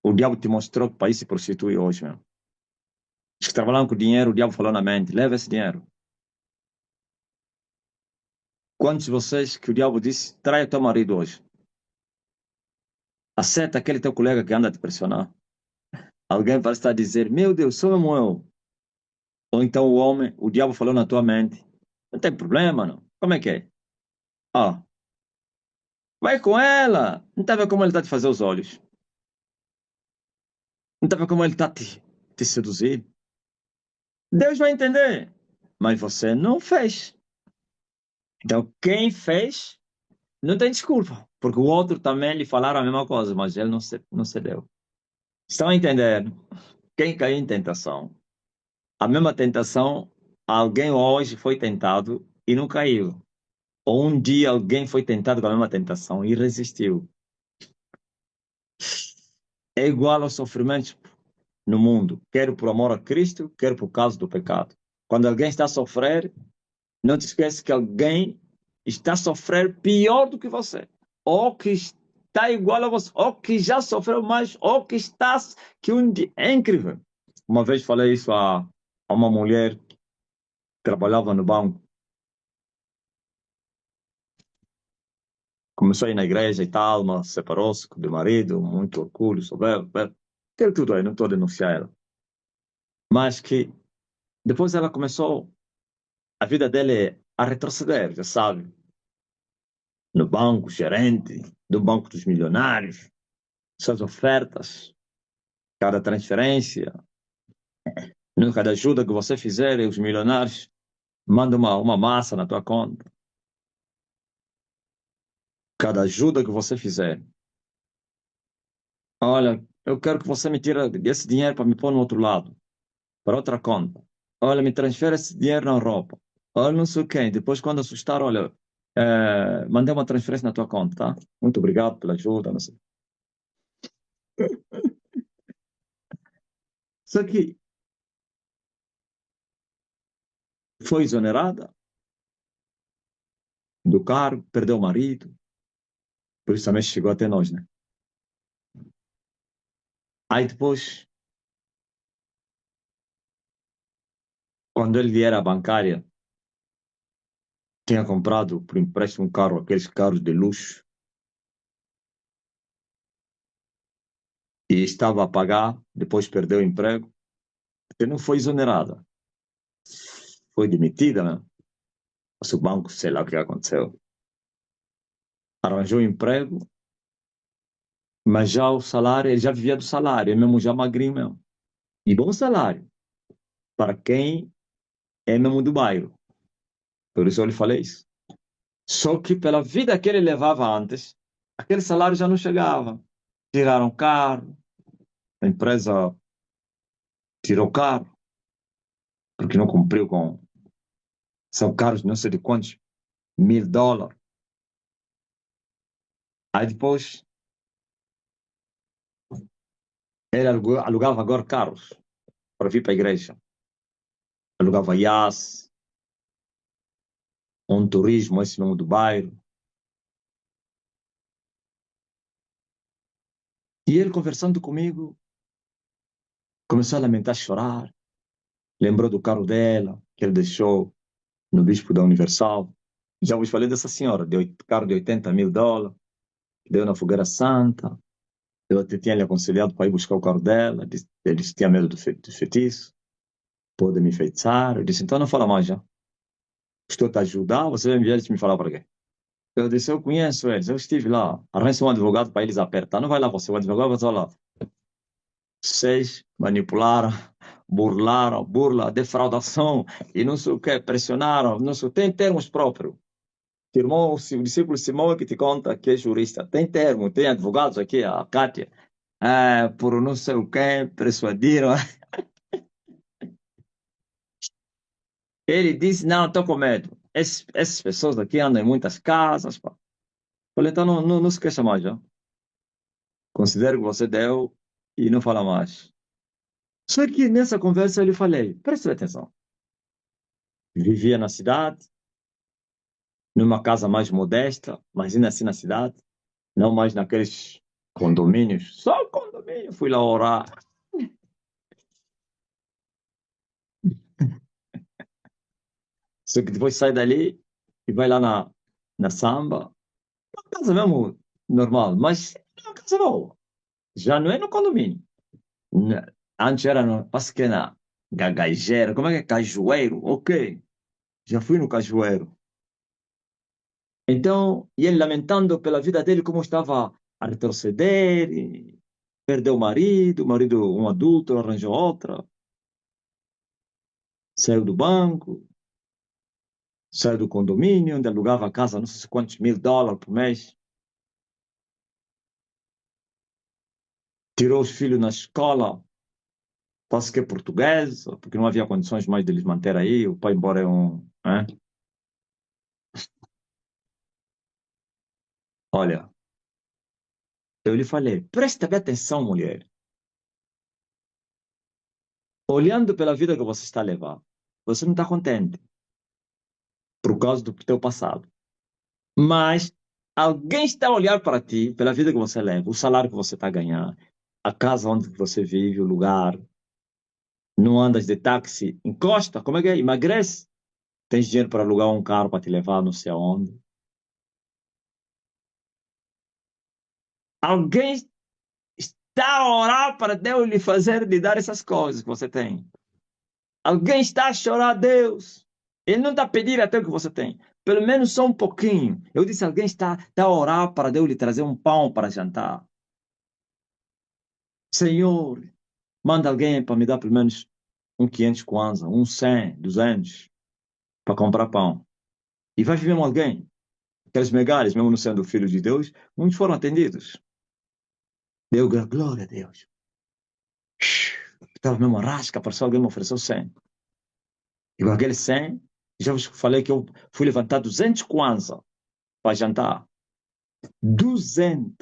o diabo te mostrou que o país se prostitui hoje, meu? Os que trabalham com dinheiro, o diabo falou na mente, leva esse dinheiro. Quantos de vocês que o diabo disse, trai o teu marido hoje? Aceita aquele teu colega que anda a te pressionar. Alguém vai estar a dizer, meu Deus, sou mesmo eu. Ou então o homem, o diabo falou na tua mente, não tem problema, não. Como é que é? Ah, vai com ela. Não está vendo como ele está te fazer os olhos? Não está vendo como ele está te seduzir? Deus vai entender. Mas você não fez. Então, quem fez, não tem desculpa. Porque o outro também lhe falaram a mesma coisa, mas ele não cedeu. Estão a entender? Quem caiu em tentação? A mesma tentação, alguém hoje foi tentado e não caiu. Ou um dia alguém foi tentado com a mesma tentação e resistiu. É igual aos sofrimentos no mundo, quer por amor a Cristo, quer por causa do pecado. Quando alguém está a sofrer, não te esqueça que alguém está a sofrer pior do que você, ou que está igual a você, ou que já sofreu mais, ou que está que um dia é incrível. Uma vez falei isso a uma mulher que trabalhava no banco. Começou a ir na igreja e tal, mas separou-se do marido, muito orgulho, soberba, aquilo tudo aí, não estou a denunciar ela. Mas que depois ela começou, a vida dele a retroceder, já sabe, no banco, gerente do banco dos milionários, suas ofertas, cada transferência, no cada ajuda que você fizer, os milionários mandam uma massa na tua conta. Cada ajuda que você fizer. Olha, eu quero que você me tire esse dinheiro para me pôr no outro lado, para outra conta. Olha, me transfere esse dinheiro na Europa. Olha, não sei quem. Depois, quando assustar, olha, mandei uma transferência na tua conta, tá? Muito obrigado pela ajuda, não sei. Só que foi exonerada do cargo, perdeu o marido, por isso também chegou até nós, né? Aí depois, quando ele vier à bancária, tinha comprado por empréstimo um carro, aqueles carros de luxo, e estava a pagar, depois perdeu o emprego, porque não foi exonerada, foi demitida, né? O banco, sei lá o que aconteceu. Arranjou um emprego, mas já o salário, ele já vivia do salário, ele mesmo já magrinho mesmo. E bom salário, para quem é mesmo do bairro. Por isso eu lhe falei isso. Só que pela vida que ele levava antes, aquele salário já não chegava. Tiraram carro, a empresa tirou carro, porque não cumpriu com. São carros não sei de quantos, $1.000. Aí depois ele alugava agora carros para vir para a igreja. Alugava Yas, um turismo, esse nome do bairro. E ele conversando comigo, começou a lamentar, chorar. Lembrou do carro dela, que ele deixou no Bispo da Universal. Já vos falei dessa senhora, carro de $80.000, que deu na Fogueira Santa. Eu até tinha lhe aconselhado para ir buscar o carro dela. Ele disse que tinha medo do feitiço, pode me enfeitiçar. Eu disse, então não fala mais já. Estou a te ajudar, você vai enviar eles me falar para quê? Eu disse, eu conheço eles, eu estive lá. Arranje um advogado para eles apertar. Não vai lá você, o advogado vai lá. Vocês manipularam, burlaram, burla, defraudação e não sei o que, pressionaram, não sei, tem termos próprios. O discípulo Simão é que te conta que é jurista. Tem termo, tem advogados aqui, a Kátia. Por não sei o que, persuadiram. Ele disse, não, estou com medo. Essas pessoas aqui andam em muitas casas. Pá. Falei, então não se queixa mais, já. Considero que você deu e não fala mais. Só que nessa conversa eu lhe falei, preste atenção. Vivia na cidade, numa casa mais modesta, mas ainda assim na cidade, não mais naqueles condomínios. Só condomínio, fui lá orar. Só que depois sai dali e vai lá na samba. Uma casa mesmo normal, mas é uma casa boa. Já não é no condomínio. Antes era no, parece que é na Gagageira, como é que é? Cajueiro? Ok, já fui no Cajueiro. Então, e ele lamentando pela vida dele, como estava a retroceder, e perdeu o marido, um adulto, arranjou outra, saiu do banco, saiu do condomínio, onde alugava a casa, não sei quantos $1.000 por mês, tirou os filhos na escola, quase que é português, porque não havia condições mais de eles manter aí, o pai embora é um... Né? Olha, eu lhe falei, presta bem atenção, mulher, olhando pela vida que você está a levar, você não está contente por causa do teu passado. Mas alguém está a olhar para ti, pela vida que você leva, o salário que você está a ganhar, a casa onde você vive, o lugar, não andas de táxi, encosta, como é que é? Emagrece. Tens dinheiro para alugar um carro para te levar não sei aonde. Alguém está a orar para Deus lhe fazer, lhe dar essas coisas que você tem. Alguém está a chorar a Deus. Ele não está a pedir até o que você tem. Pelo menos só um pouquinho. Eu disse, alguém está a orar para Deus lhe trazer um pão para jantar. Senhor, manda alguém para me dar pelo menos um 500 kwanza, um 100, 200, para comprar pão. E vai vir mesmo alguém. Aqueles megalhas, mesmo não sendo filho de Deus, muitos foram atendidos. Deu glória a Deus. Estava mesmo a rasca, apareceu alguém me ofereceu 100. E com aquele 100, já vos falei que eu fui levantar 200 kwanza para jantar. 200.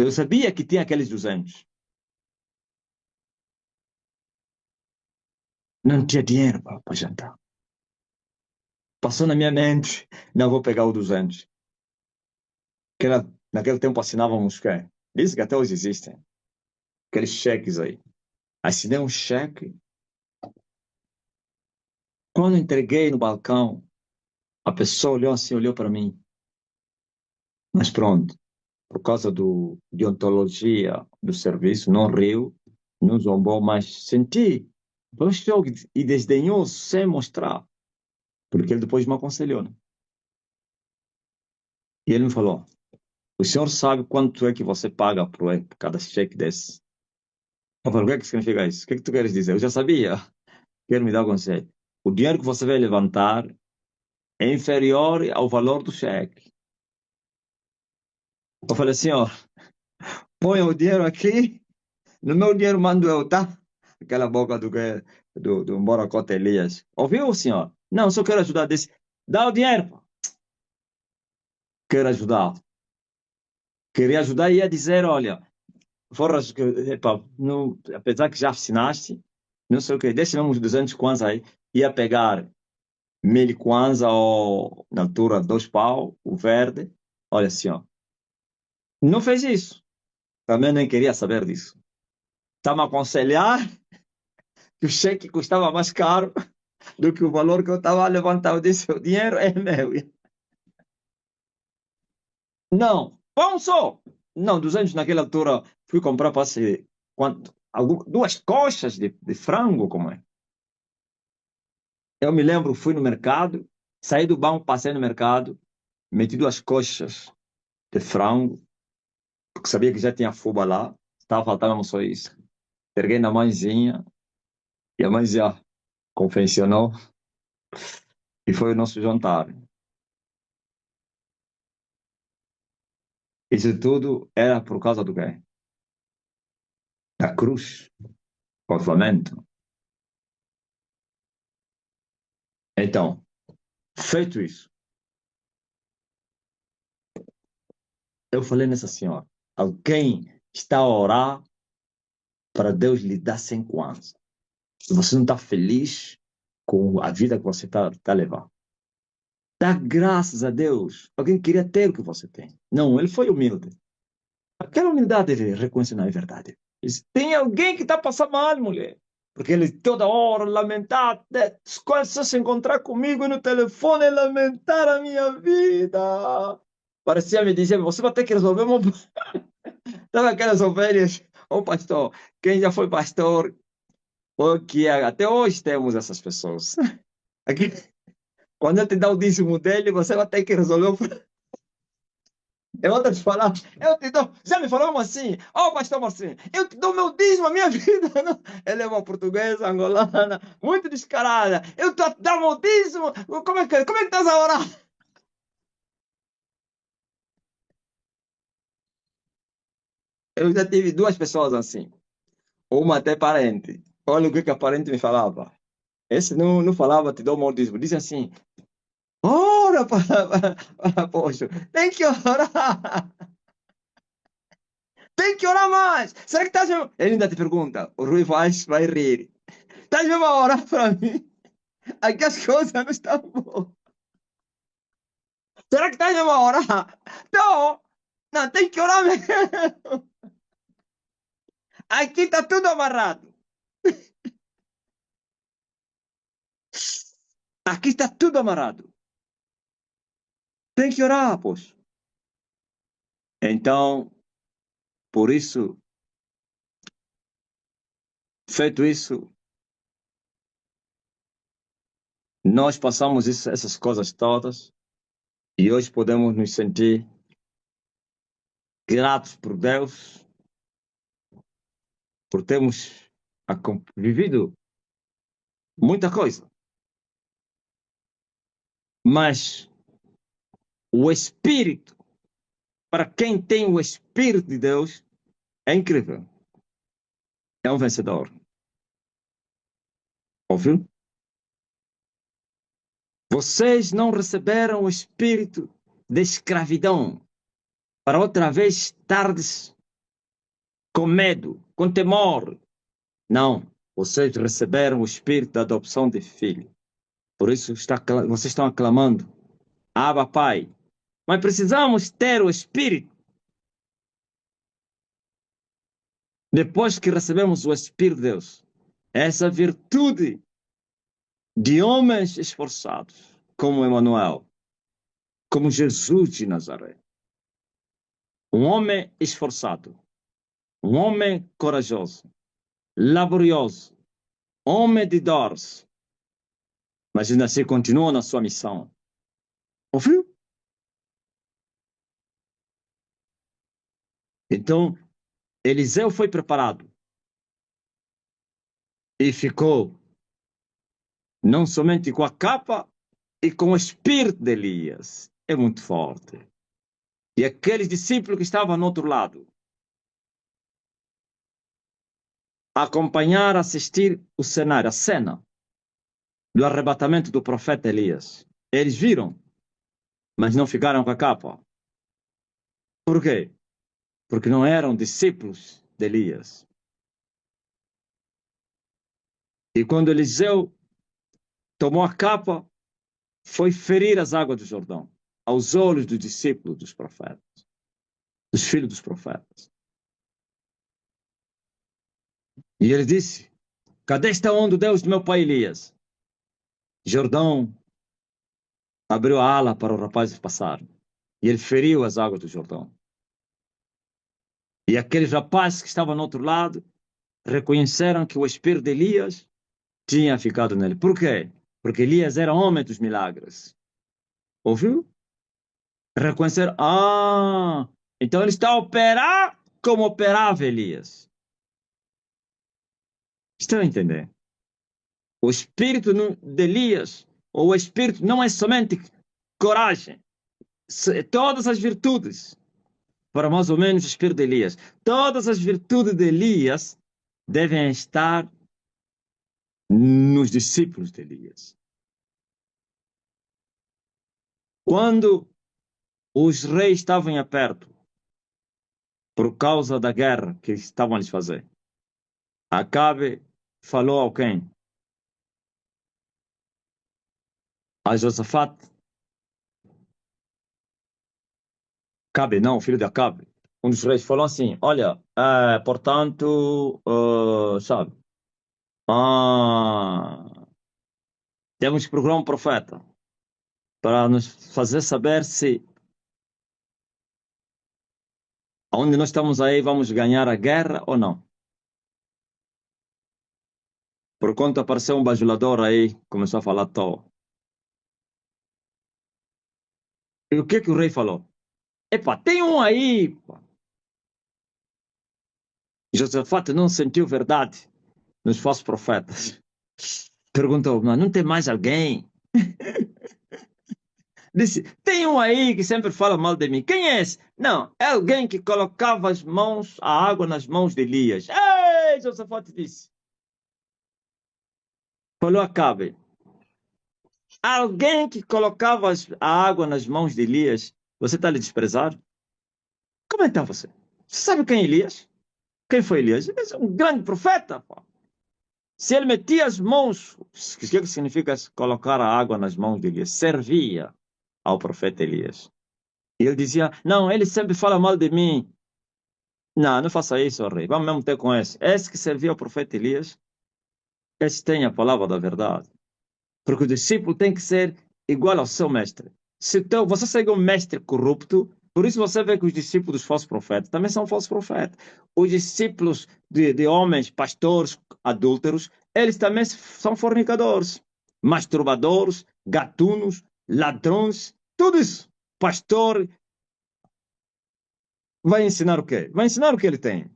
Eu sabia que tinha aqueles 200. Não tinha dinheiro para jantar. Passou na minha mente, não vou pegar o 200. Naquele tempo assinávamos o quê? Diz que até hoje existem. Aqueles cheques aí. Assinei um cheque. Quando entreguei no balcão, a pessoa olhou assim, olhou para mim. Mas pronto, por causa de ontologia do serviço, não riu, não zombou, mas senti. Gostou e desdenhou sem mostrar. Porque ele depois me aconselhou, né? E ele me falou, o senhor sabe quanto é que você paga por cada cheque desse? Eu falei, o que é que significa isso? O que é que tu queres dizer? Eu já sabia. Quero me dar um conselho. O dinheiro que você vai levantar é inferior ao valor do cheque. Eu falei assim, ó, põe o dinheiro aqui, no meu dinheiro mando eu, tá? Aquela boca do Morocote Elias. Ouviu, senhor? Não, só quero ajudar desse. Dá o dinheiro, pô. Quero ajudar. Queria ajudar e ia dizer, olha, foras, epá, não, apesar que já assinaste, não sei o quê, deixa uns 200 kwanza aí, ia pegar 1000 kwanza ou, na altura, 2 pau, o verde. Olha assim, ó. Não fez isso. Também nem queria saber disso. Está-me a aconselhar que o cheque custava mais caro do que o valor que eu estava a levantar. Eu disse, o dinheiro é meu. Não, pão só. Não, 200 naquela altura. Fui comprar, passei, quanto? 2 coxas de frango, como é? Eu me lembro, fui no mercado, saí do banco, passei no mercado, meti 2 coxas de frango, porque sabia que já tinha fuba lá, estava faltando só isso. Peguei na mãezinha, e a mãe já confeccionou, e foi o nosso jantar. Isso tudo era por causa do quê? Da cruz, o lamento. Então, feito isso, eu falei nessa senhora, alguém está a orar para Deus lhe dar 5 anos. Se você não está feliz com a vida que você está levando, dá graças a Deus. Alguém queria ter o que você tem. Não, ele foi humilde. Aquela humildade ele reconhece, não é verdade. Diz, tem alguém que está passando mal, mulher. Porque ele toda hora lamentar, só se encontrar comigo no telefone, lamentar a minha vida. Parecia me dizer, você vai ter que resolver uma... Sabe aquelas ovelhas? Ô pastor, quem já foi pastor, ou que até hoje temos essas pessoas. Aqui, quando ele te dá o dízimo dele, você vai ter que resolver o... Eu vou te falar, eu te dou, já me falaram assim, pastor Marcinho, eu te dou meu dízimo, a minha vida, não. Ela é uma portuguesa, angolana, muito descarada, eu te dou meu dízimo, como é que estás a orar? Eu já tive 2 pessoas assim, uma até parente, olha o que a parente me falava, esse não falava, te dou meu dízimo, dizia assim, ora poxa, tem que orar, tem que orar mais, será que estás... Ele ainda te pergunta, o Rui vai rir, estás mesmo a orar para mim? Aqui as coisas não estão boas. Será que está mesmo a orar? Não, não, tem que orar mesmo. Aqui está tudo amarrado. Aqui está tudo amarrado. Tem que orar, pois. Então, por isso, feito isso, nós passamos essas coisas todas e hoje podemos nos sentir gratos por Deus, por termos vivido muita coisa. Mas o Espírito, para quem tem o Espírito de Deus, é incrível. É um vencedor. Ouviu? Vocês não receberam o espírito de escravidão para outra vez estardes com medo, com temor. Não. Vocês receberam o espírito da adoção de filho. Por isso vocês estão aclamando. Abba, Pai. Mas precisamos ter o espírito. Depois que recebemos o Espírito de Deus, essa virtude de homens esforçados, como Emanuel, como Jesus de Nazaré. Um homem esforçado, um homem corajoso, laborioso, homem de dores, Mas ainda assim continuou na sua missão. Ouviu? Então, Eliseu foi preparado e ficou não somente com a capa e com o espírito de Elias. É muito forte. E aqueles discípulos que estavam no outro lado, acompanhar, assistir o cenário, a cena do arrebatamento do profeta Elias. Eles viram, mas não ficaram com a capa. Por quê? Porque não eram discípulos de Elias. E quando Eliseu tomou a capa, foi ferir as águas do Jordão, aos olhos dos discípulos dos profetas, dos filhos dos profetas. E ele disse: cadê está onde o Deus do meu pai Elias? Jordão abriu a ala para o rapaz passar. E ele feriu as águas do Jordão. E aqueles rapazes que estavam no outro lado reconheceram que o espírito de Elias tinha ficado nele. Por quê? Porque Elias era homem dos milagres. Ouviu? Reconheceram. Ah, então ele está a operar como operava Elias. Estão a entender? O espírito de Elias, ou o espírito, não é somente coragem, todas as virtudes, para mais ou menos o espírito de Elias. Todas as virtudes de Elias devem estar nos discípulos de Elias. Quando os reis estavam aperto por causa da guerra que estavam a lhes fazer, Acabe falou a quem? A Josafate. Acabe, não, filho de Acabe. Um dos reis falou assim: olha, portanto, sabe, temos que procurar um profeta para nos fazer saber se onde nós estamos aí vamos ganhar a guerra ou não. Por conta apareceu um bajulador aí, começou a falar à toa. E o que o rei falou? Epa, tem um aí. Pá. Josafate não sentiu verdade nos falsos profetas. Perguntou, mas não tem mais alguém? Disse, tem um aí que sempre fala mal de mim. Quem é esse? Não, é alguém que colocava as mãos, a água nas mãos de Elias. Ei, Josafate disse. Falou Acabe. Alguém que colocava a água nas mãos de Elias, você está a lhe desprezar? Como então você? Você sabe quem é Elias? Quem foi Elias? Ele é um grande profeta. Pô. Se ele metia as mãos, o que significa colocar a água nas mãos de Elias? Servia ao profeta Elias. E ele dizia, não, ele sempre fala mal de mim. Não, não faça isso, rei. Vamos mesmo ter com esse. Esse que servia ao profeta Elias, esse tem a palavra da verdade. Porque o discípulo tem que ser igual ao seu mestre. Se você segue um mestre corrupto, por isso você vê que os discípulos dos falsos profetas também são falsos profetas. Os discípulos de homens, pastores, adúlteros, eles também são fornicadores, masturbadores, gatunos, ladrões, tudo isso. Pastor vai ensinar o quê? Vai ensinar o que ele tem.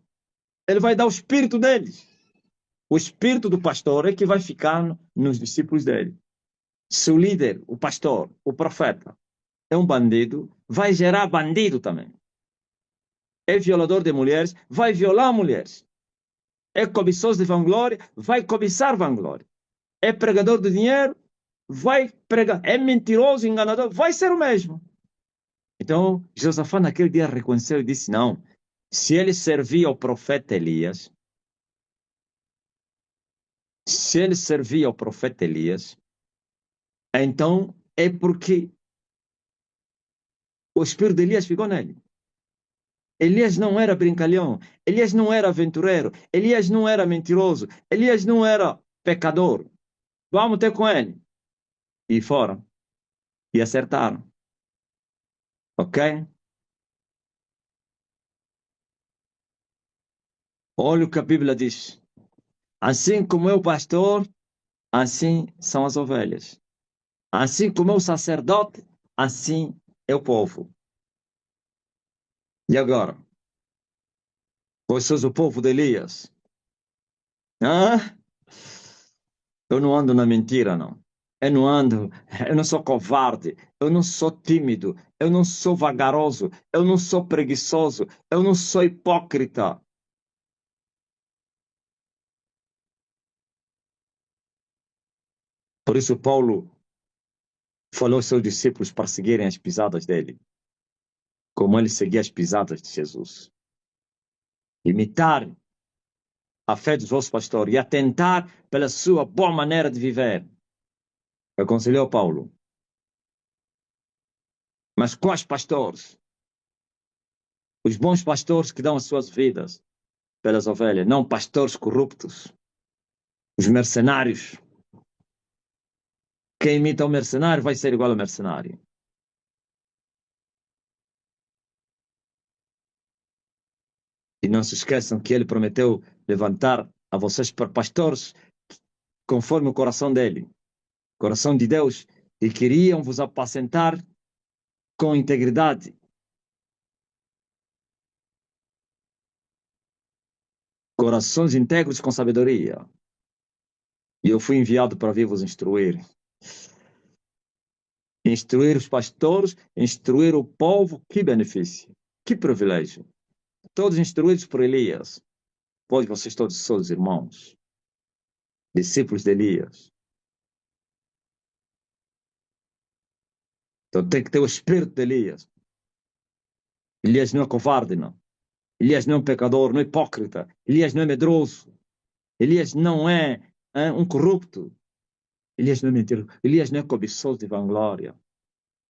Ele vai dar o espírito deles. O espírito do pastor é que vai ficar nos discípulos dele. Se o líder, o pastor, o profeta é um bandido, vai gerar bandido também. É violador de mulheres, vai violar mulheres. É cobiçoso de vanglória, vai cobiçar vanglória. É pregador de dinheiro, vai pregar. É mentiroso, enganador, vai ser o mesmo. Então, Josafá naquele dia reconheceu e disse, não, se ele servia ao profeta Elias, se ele servia ao profeta Elias, então é porque o espírito de Elias ficou nele. Elias não era brincalhão, Elias não era aventureiro, Elias não era mentiroso, Elias não era pecador. Vamos ter com ele. E foram. E acertaram. Ok? Olha o que a Bíblia diz. Assim como eu, pastor, assim são as ovelhas. Assim como é o sacerdote, assim é o povo. E agora? Vós sois o povo de Elias. Ah, eu não ando na mentira, não. Eu não ando, eu não sou covarde, eu não sou tímido, eu não sou vagaroso, eu não sou preguiçoso, eu não sou hipócrita. Por isso, Paulo falou aos seus discípulos para seguirem as pisadas dele, como ele seguia as pisadas de Jesus. Imitar a fé dos vossos pastores e atentar pela sua boa maneira de viver. Aconselhou Paulo. Mas quais pastores? Os bons pastores que dão as suas vidas pelas ovelhas, não pastores corruptos. Os mercenários. Quem imita o mercenário vai ser igual ao mercenário. E não se esqueçam que ele prometeu levantar a vocês para pastores conforme o coração dele, coração de Deus, e queriam vos apacentar com integridade. Corações íntegros com sabedoria. E eu fui enviado para vir vos instruir. Instruir os pastores, instruir o povo, que benefício, que privilégio. Todos instruídos por Elias, pois vocês todos são os irmãos, discípulos de Elias. Então tem que ter o espírito de Elias. Elias não é covarde, não. Elias não é um pecador, não é hipócrita. Elias não é medroso. Elias não é, um corrupto. Elias não é mentiroso. Elias não é cobiçoso de vanglória.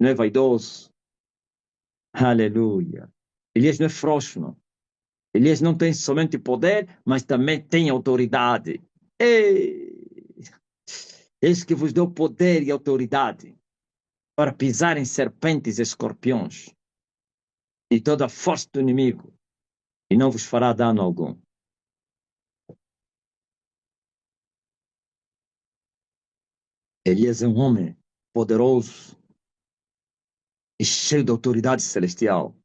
Não é vaidoso. Aleluia. Elias não é frouxo, não. Elias não tem somente poder, mas também tem autoridade. Ei! Eis que vos deu poder e autoridade para pisar em serpentes e escorpiões e toda a força do inimigo, e não vos fará dano algum. Elias é um homem poderoso e cheio de autoridade celestial.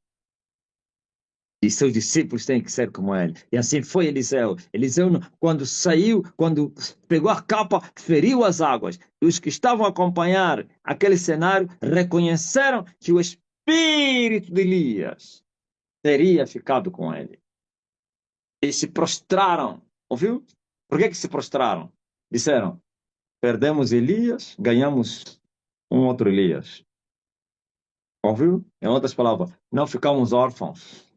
E seus discípulos têm que ser como ele. E assim foi Eliseu. Eliseu, quando saiu, quando pegou a capa, feriu as águas. E os que estavam a acompanhar aquele cenário reconheceram que o espírito de Elias teria ficado com ele. E se prostraram. Ouviu? Por que se prostraram? Disseram: perdemos Elias, ganhamos um outro Elias. Ouviu? Em outras palavras, não ficamos órfãos.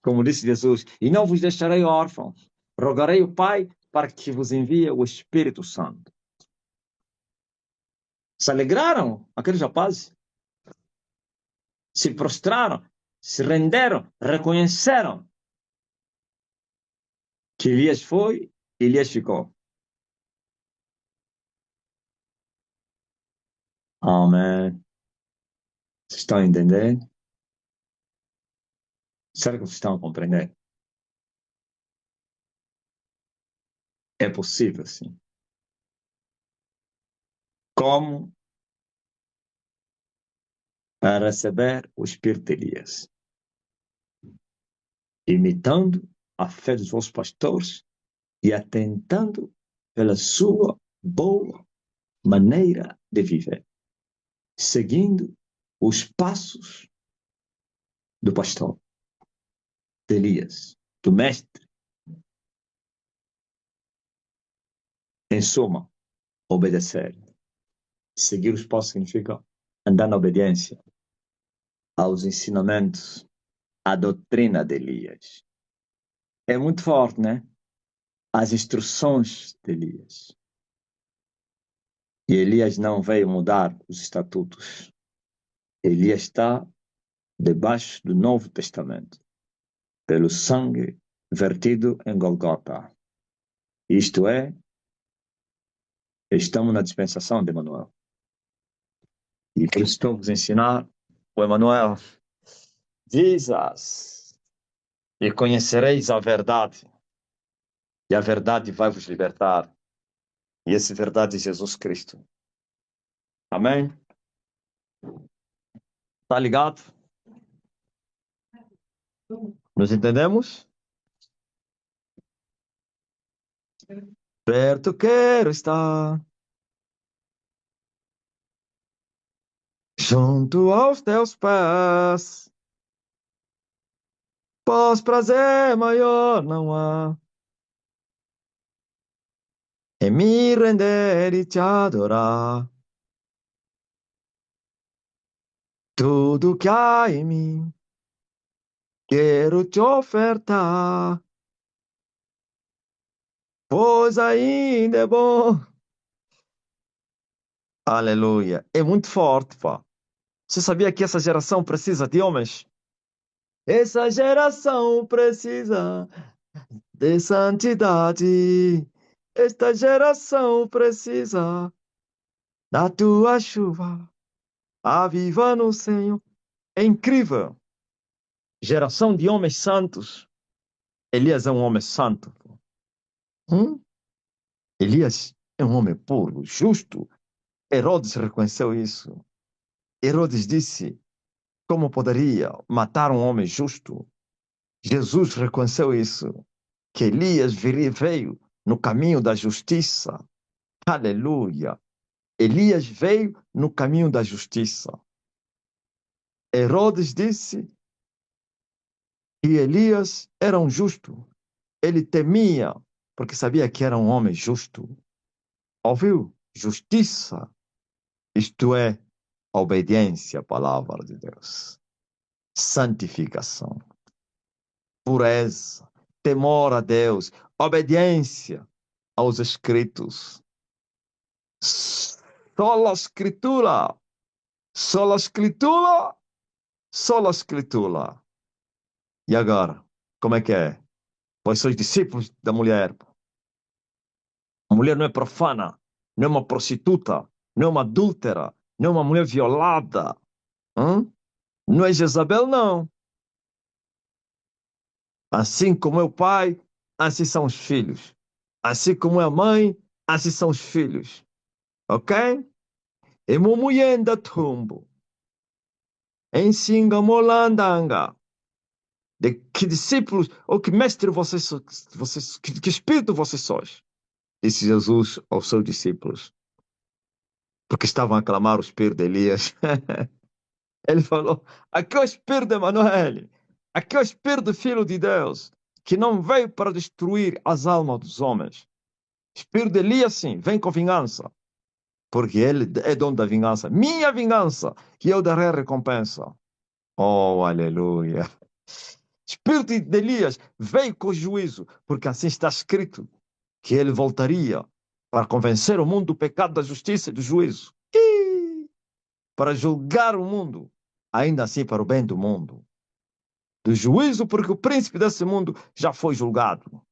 Como disse Jesus, e não vos deixarei órfãos. Rogarei o Pai para que vos envie o Espírito Santo. Se alegraram aqueles rapazes, se prostraram, se renderam, reconheceram que Elias foi, Elias ficou. Amém. Vocês estão entendendo? Será que vocês estão a compreender? É possível, sim. Como para receber o Espírito de Elias? Imitando a fé dos vossos pastores e atentando pela sua boa maneira de viver, seguindo os passos do pastor, de Elias, do mestre. Em suma, obedecer. Seguir os passos significa andar na obediência aos ensinamentos, à doutrina de Elias. É muito forte, né? As instruções de Elias. E Elias não veio mudar os estatutos. Elias está debaixo do Novo Testamento, pelo sangue vertido em Golgota. Isto é, estamos na dispensação de Emanuel. E por isso estou a vos ensinar o Emanuel. Jesus. E conhecereis a verdade. E a verdade vai vos libertar. E essa verdade é Jesus Cristo. Amém? Tá ligado? Nos entendemos? Perto quero estar, junto aos teus pés. Pois prazer maior não há em me render e te adorar. Tudo que há em mim, quero te ofertar, pois ainda é bom. Aleluia. É muito forte, pá. Você sabia que essa geração precisa de homens? Essa geração precisa de santidade. Esta geração precisa da tua chuva. Aviva no Senhor. É incrível. Geração de homens santos. Elias é um homem santo. Hum? Elias é um homem puro, justo. Herodes reconheceu isso. Herodes disse: como poderia matar um homem justo? Jesus reconheceu isso, que Elias veio no caminho da justiça. Aleluia! Elias veio no caminho da justiça. Herodes disse que Elias era um justo. Ele temia, porque sabia que era um homem justo. Ouviu? Justiça, isto é, obediência à palavra de Deus. Santificação, pureza, temor a Deus, obediência aos escritos. Sola escritura, sola escritura, sola escritura. E agora, como é que é? Vós sois discípulos da mulher. A mulher não é profana, não é uma prostituta, não é uma adúltera, não é uma mulher violada. Hã? Não é Jezabel, não. Assim como é o pai, assim são os filhos. Assim como é a mãe, assim são os filhos. Ok? E mumuyenda tumbo. Ensinga molandanga. De que discípulos, ou que mestre vocês que espírito vocês sois? Disse Jesus aos seus discípulos. Porque estavam a clamar o espírito de Elias. Ele falou: aqui é o espírito de Emanuele. Aqui é o espírito do Filho de Deus. Que não veio para destruir as almas dos homens. Espírito de Elias, sim, vem com vingança. Porque ele é dono da vingança. Minha vingança, que eu darei a recompensa. Oh, aleluia. Espírito de Elias veio com juízo, porque assim está escrito, que ele voltaria para convencer o mundo do pecado, da justiça e do juízo. E para julgar o mundo, ainda assim para o bem do mundo. Do juízo, porque o príncipe desse mundo já foi julgado.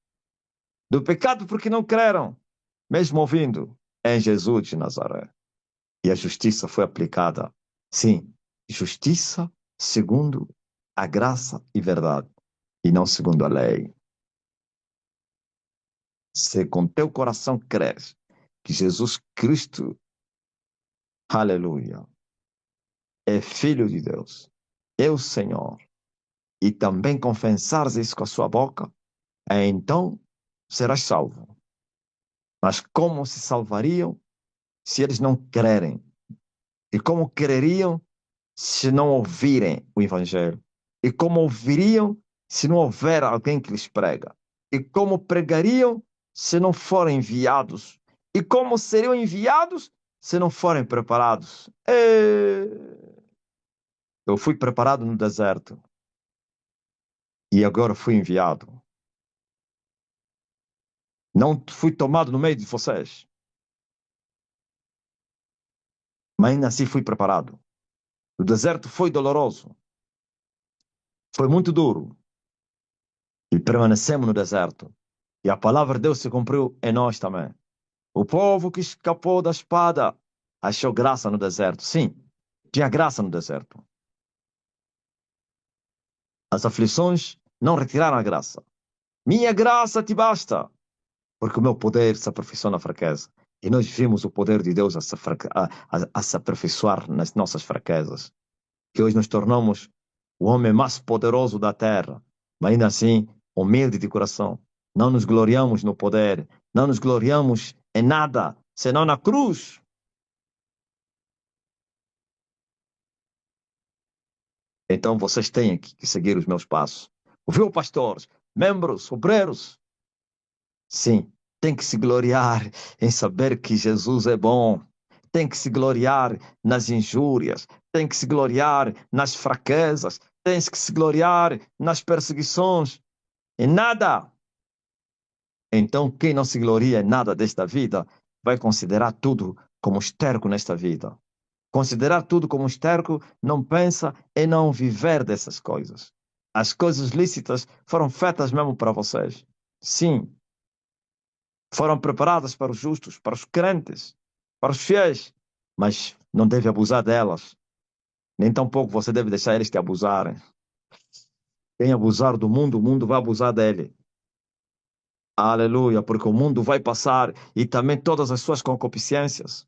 Do pecado, porque não creram, mesmo ouvindo em Jesus de Nazaré. E a justiça foi aplicada. Sim, justiça segundo a graça e verdade, e não segundo a lei. Se com teu coração creres que Jesus Cristo, aleluia, é Filho de Deus, é o Senhor, e também confessares isso com a sua boca, então serás salvo. Mas como se salvariam se eles não crerem? E como creriam se não ouvirem o Evangelho? E como ouviriam se não houver alguém que lhes prega? E como pregariam se não forem enviados? E como seriam enviados se não forem preparados? Eu fui preparado no deserto e agora fui enviado. Não fui tomado no meio de vocês, mas ainda assim fui preparado. O deserto foi doloroso, foi muito duro e permanecemos no deserto. E a palavra de Deus se cumpriu em nós também. O povo que escapou da espada achou graça no deserto. Sim, tinha graça no deserto. As aflições não retiraram a graça. Minha graça te basta, porque o meu poder se aperfeiçoa na fraqueza. E nós vimos o poder de Deus a se aperfeiçoar nas nossas fraquezas. Que hoje nos tornamos o homem mais poderoso da terra, mas ainda assim, humilde de coração. Não nos gloriamos no poder, não nos gloriamos em nada, senão na cruz. Então vocês têm que seguir os meus passos. Ouviu, pastores, membros, obreiros? Sim, tem que se gloriar em saber que Jesus é bom. Tem que se gloriar nas injúrias. Tem que se gloriar nas fraquezas. Tem que se gloriar nas perseguições. Em nada. Então, quem não se gloria em nada desta vida, vai considerar tudo como esterco nesta vida. Considerar tudo como esterco não pensa em não viver dessas coisas. As coisas lícitas foram feitas mesmo para vocês. Sim, foram preparadas para os justos, para os crentes, para os fiéis, mas não deve abusar delas. Nem tampouco você deve deixar eles te abusarem. Quem abusar do mundo, o mundo vai abusar dele. Aleluia, porque o mundo vai passar e também todas as suas concupiscências.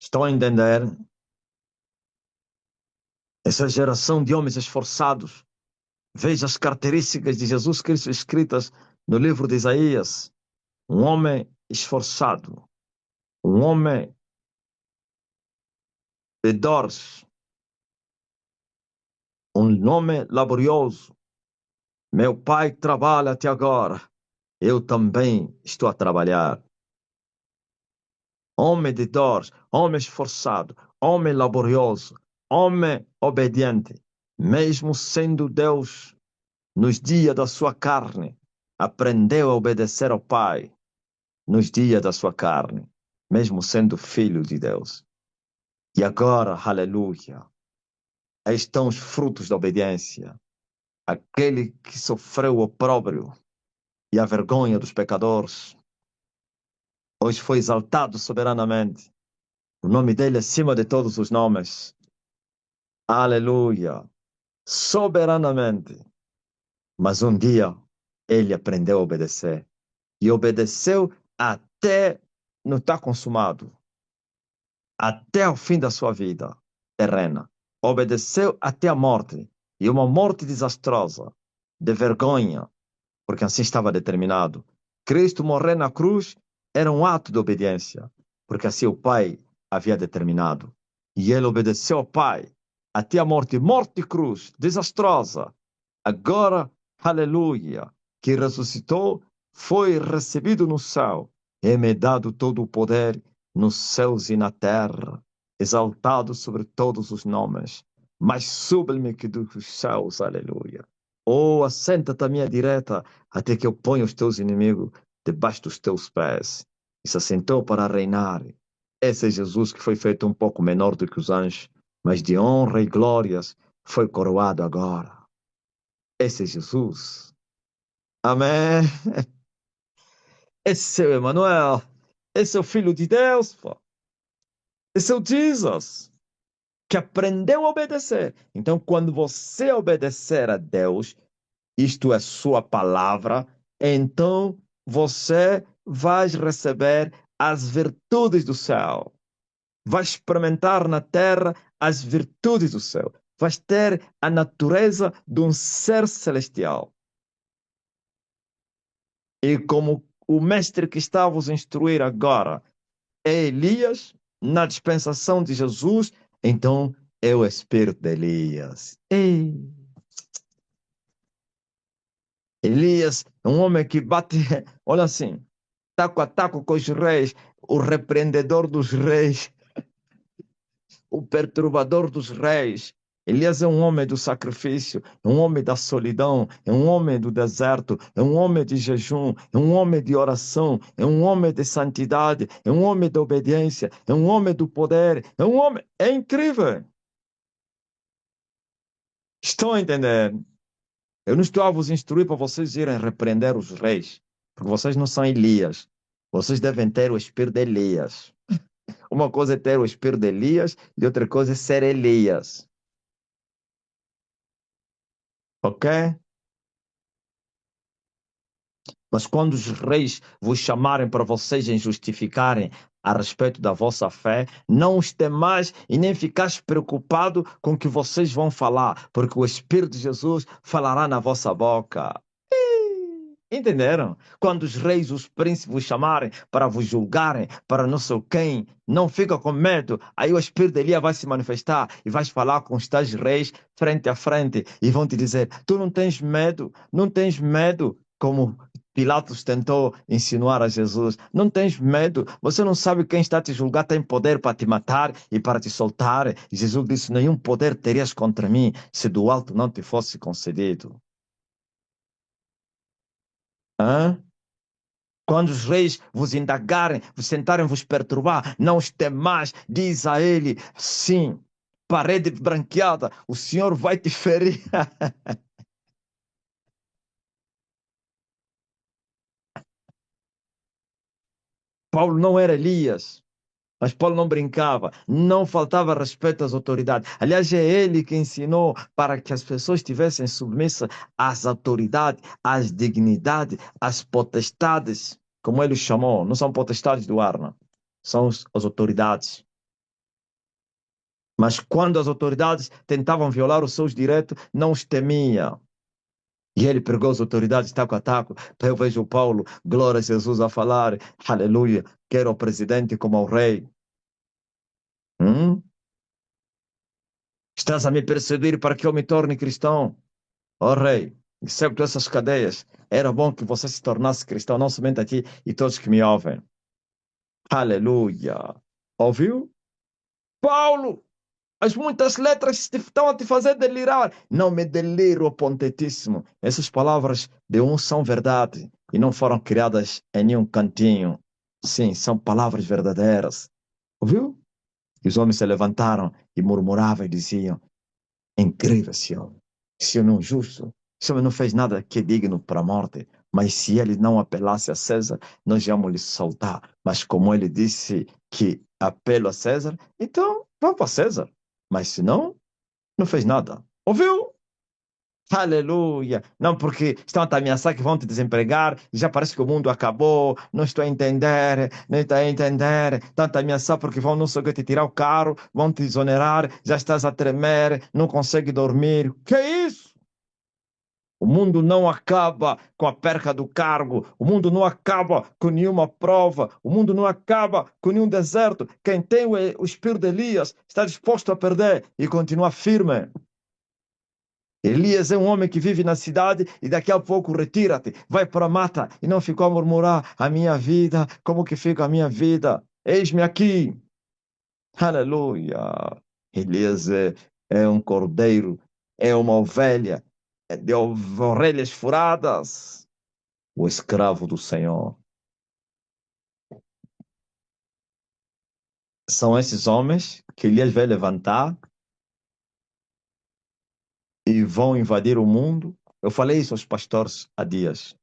Estão a entender? Essa geração de homens esforçados. Veja as características de Jesus Cristo escritas no livro de Isaías. Um homem esforçado, um homem de dores, um homem laborioso. Meu pai trabalha até agora, eu também estou a trabalhar. Homem de dores, homem esforçado, homem laborioso, homem obediente, mesmo sendo Deus nos dias da sua carne, aprendeu a obedecer ao Pai nos dias da sua carne, mesmo sendo filho de Deus. E agora, aleluia, aí estão os frutos da obediência. Aquele que sofreu o opróbrio e a vergonha dos pecadores, hoje foi exaltado soberanamente. O nome dele é acima de todos os nomes. Aleluia. Soberanamente. Mas um dia ele aprendeu a obedecer. E obedeceu até não estar consumado. Até o fim da sua vida terrena. Obedeceu até a morte. E uma morte desastrosa. De vergonha. Porque assim estava determinado. Cristo morrer na cruz era um ato de obediência. Porque assim o Pai havia determinado. E ele obedeceu ao Pai até a morte, morte de cruz, desastrosa. Agora, aleluia, que ressuscitou, foi recebido no céu, e me dado todo o poder nos céus e na terra, exaltado sobre todos os nomes, mais sublime que dos céus, aleluia. Oh, assenta-te à minha direita, até que eu ponha os teus inimigos debaixo dos teus pés. E se assentou para reinar. Esse é Jesus que foi feito um pouco menor do que os anjos, mas de honra e glórias foi coroado agora. Esse é Jesus. Amém. Esse é o Emmanuel. Esse é o Filho de Deus, pô. Esse é o Jesus, que aprendeu a obedecer. Então, quando você obedecer a Deus, isto é sua palavra, então você vai receber as virtudes do céu. Vai experimentar na terra as virtudes do céu. Vai ter a natureza de um ser celestial. E como o mestre que está a vos instruir agora é Elias, na dispensação de Jesus, então é o espírito de Elias. Ei, Elias é um homem que bate, olha assim, taco a taco com os reis, o repreendedor dos reis, o perturbador dos reis. Elias é um homem do sacrifício, é um homem da solidão, é um homem do deserto, é um homem de jejum, é um homem de oração, é um homem de santidade, é um homem de obediência, é um homem do poder, é um homem. É incrível. Estão a entender? Eu não estou a vos instruir para vocês irem repreender os reis, porque vocês não são Elias. Vocês devem ter o espírito de Elias. Uma coisa é ter o espírito de Elias e outra coisa é ser Elias. Ok? Mas quando os reis vos chamarem para vocês em justificarem a respeito da vossa fé, não os temais e nem ficais preocupado com o que vocês vão falar, porque o Espírito de Jesus falará na vossa boca. Entenderam? Quando os reis, os príncipes vos chamarem para vos julgarem, para não sei quem, não fica com medo. Aí o Espírito de Elias vai se manifestar e vais falar com os tais reis frente a frente e vão te dizer: tu não tens medo, não tens medo, como Pilatos tentou insinuar a Jesus. Não tens medo, você não sabe quem está a te julgar tem poder para te matar e para te soltar. E Jesus disse: nenhum poder terias contra mim se do alto não te fosse concedido. Hã? Quando os reis vos indagarem, vos tentarem vos perturbar, não os temais, diz a ele, sim, parede branqueada, o Senhor vai te ferir. Paulo não era Elias, mas Paulo não brincava, não faltava respeito às autoridades. Aliás, é ele que ensinou para que as pessoas estivessem submissas às autoridades, às dignidades, às potestades, como ele os chamou. Não são potestades do ar, não. São as autoridades. Mas quando as autoridades tentavam violar os seus direitos, não os temia. E ele pregou as autoridades taco a taco. Então eu vejo o Paulo, glória a Jesus, a falar, aleluia, quero o presidente como o rei. Hum? Estás a me perseguir para que eu me torne cristão? Ó rei, excepto essas cadeias, era bom que você se tornasse cristão, não somente a ti e todos que me ouvem. Aleluia. Ouviu? Paulo, as muitas letras estão a te fazer delirar. Não me deliro, pontetíssimo. Essas palavras de um são verdade e não foram criadas em nenhum cantinho. Sim, são palavras verdadeiras. Ouviu? E os homens se levantaram e murmuravam e diziam: incrível esse homem. Esse homem é um justo. Esse homem não fez nada que é digno para a morte. Mas se ele não apelasse a César, nós íamos lhe soltar. Mas como ele disse que apelo a César, então vamos para César. Mas se não, não fez nada. Ouviu? Aleluia. Não, porque estão a te ameaçar que vão te desempregar, já parece que o mundo acabou, não estou a entender, não estou a entender. Estão a te ameaçar porque vão não sei o que te tirar o carro, vão te exonerar, já estás a tremer, não consegue dormir. Que é isso? O mundo não acaba com a perca do cargo, o mundo não acaba com nenhuma prova, o mundo não acaba com nenhum deserto. Quem tem o espírito de Elias está disposto a perder e continuar firme. Elias é um homem que vive na cidade e daqui a pouco retira-te, vai para a mata e não ficou a murmurar: a minha vida, como que fica a minha vida? Eis-me aqui. Aleluia. Elias é um cordeiro, é uma ovelha, é de orelhas furadas, o escravo do Senhor. São esses homens que Elias vai levantar e vão invadir o mundo. Eu falei isso aos pastores há dias.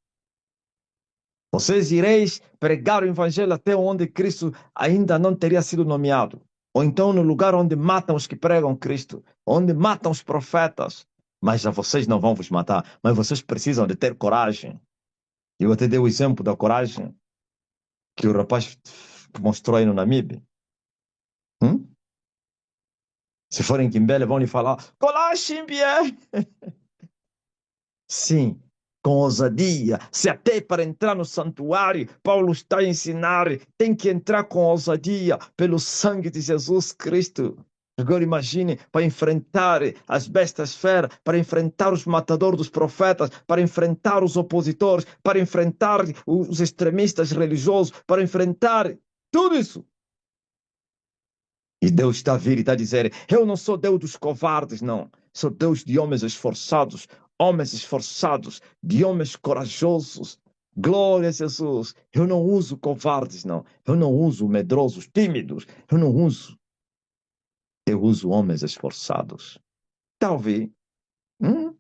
Vocês ireis pregar o evangelho até onde Cristo ainda não teria sido nomeado. Ou então no lugar onde matam os que pregam Cristo, onde matam os profetas. Mas já vocês não vão vos matar, mas vocês precisam de ter coragem. Eu até dei o exemplo da coragem que o rapaz mostrou aí no Namibe. Hum? Se forem em Quimbele, vão lhe falar: coragem, bien! Sim, com ousadia. Se até para entrar no santuário, Paulo está a ensinar, tem que entrar com ousadia pelo sangue de Jesus Cristo. Agora imagine, para enfrentar as bestas feras, para enfrentar os matadores dos profetas, para enfrentar os opositores, para enfrentar os extremistas religiosos, para enfrentar tudo isso. E Deus está a vir e está a dizer: eu não sou Deus dos covardes, não. Sou Deus de homens esforçados, de homens corajosos. Glória a Jesus. Eu não uso covardes, não. Eu não uso medrosos, tímidos. Eu não uso. Eu uso homens esforçados. Talvez. Hum?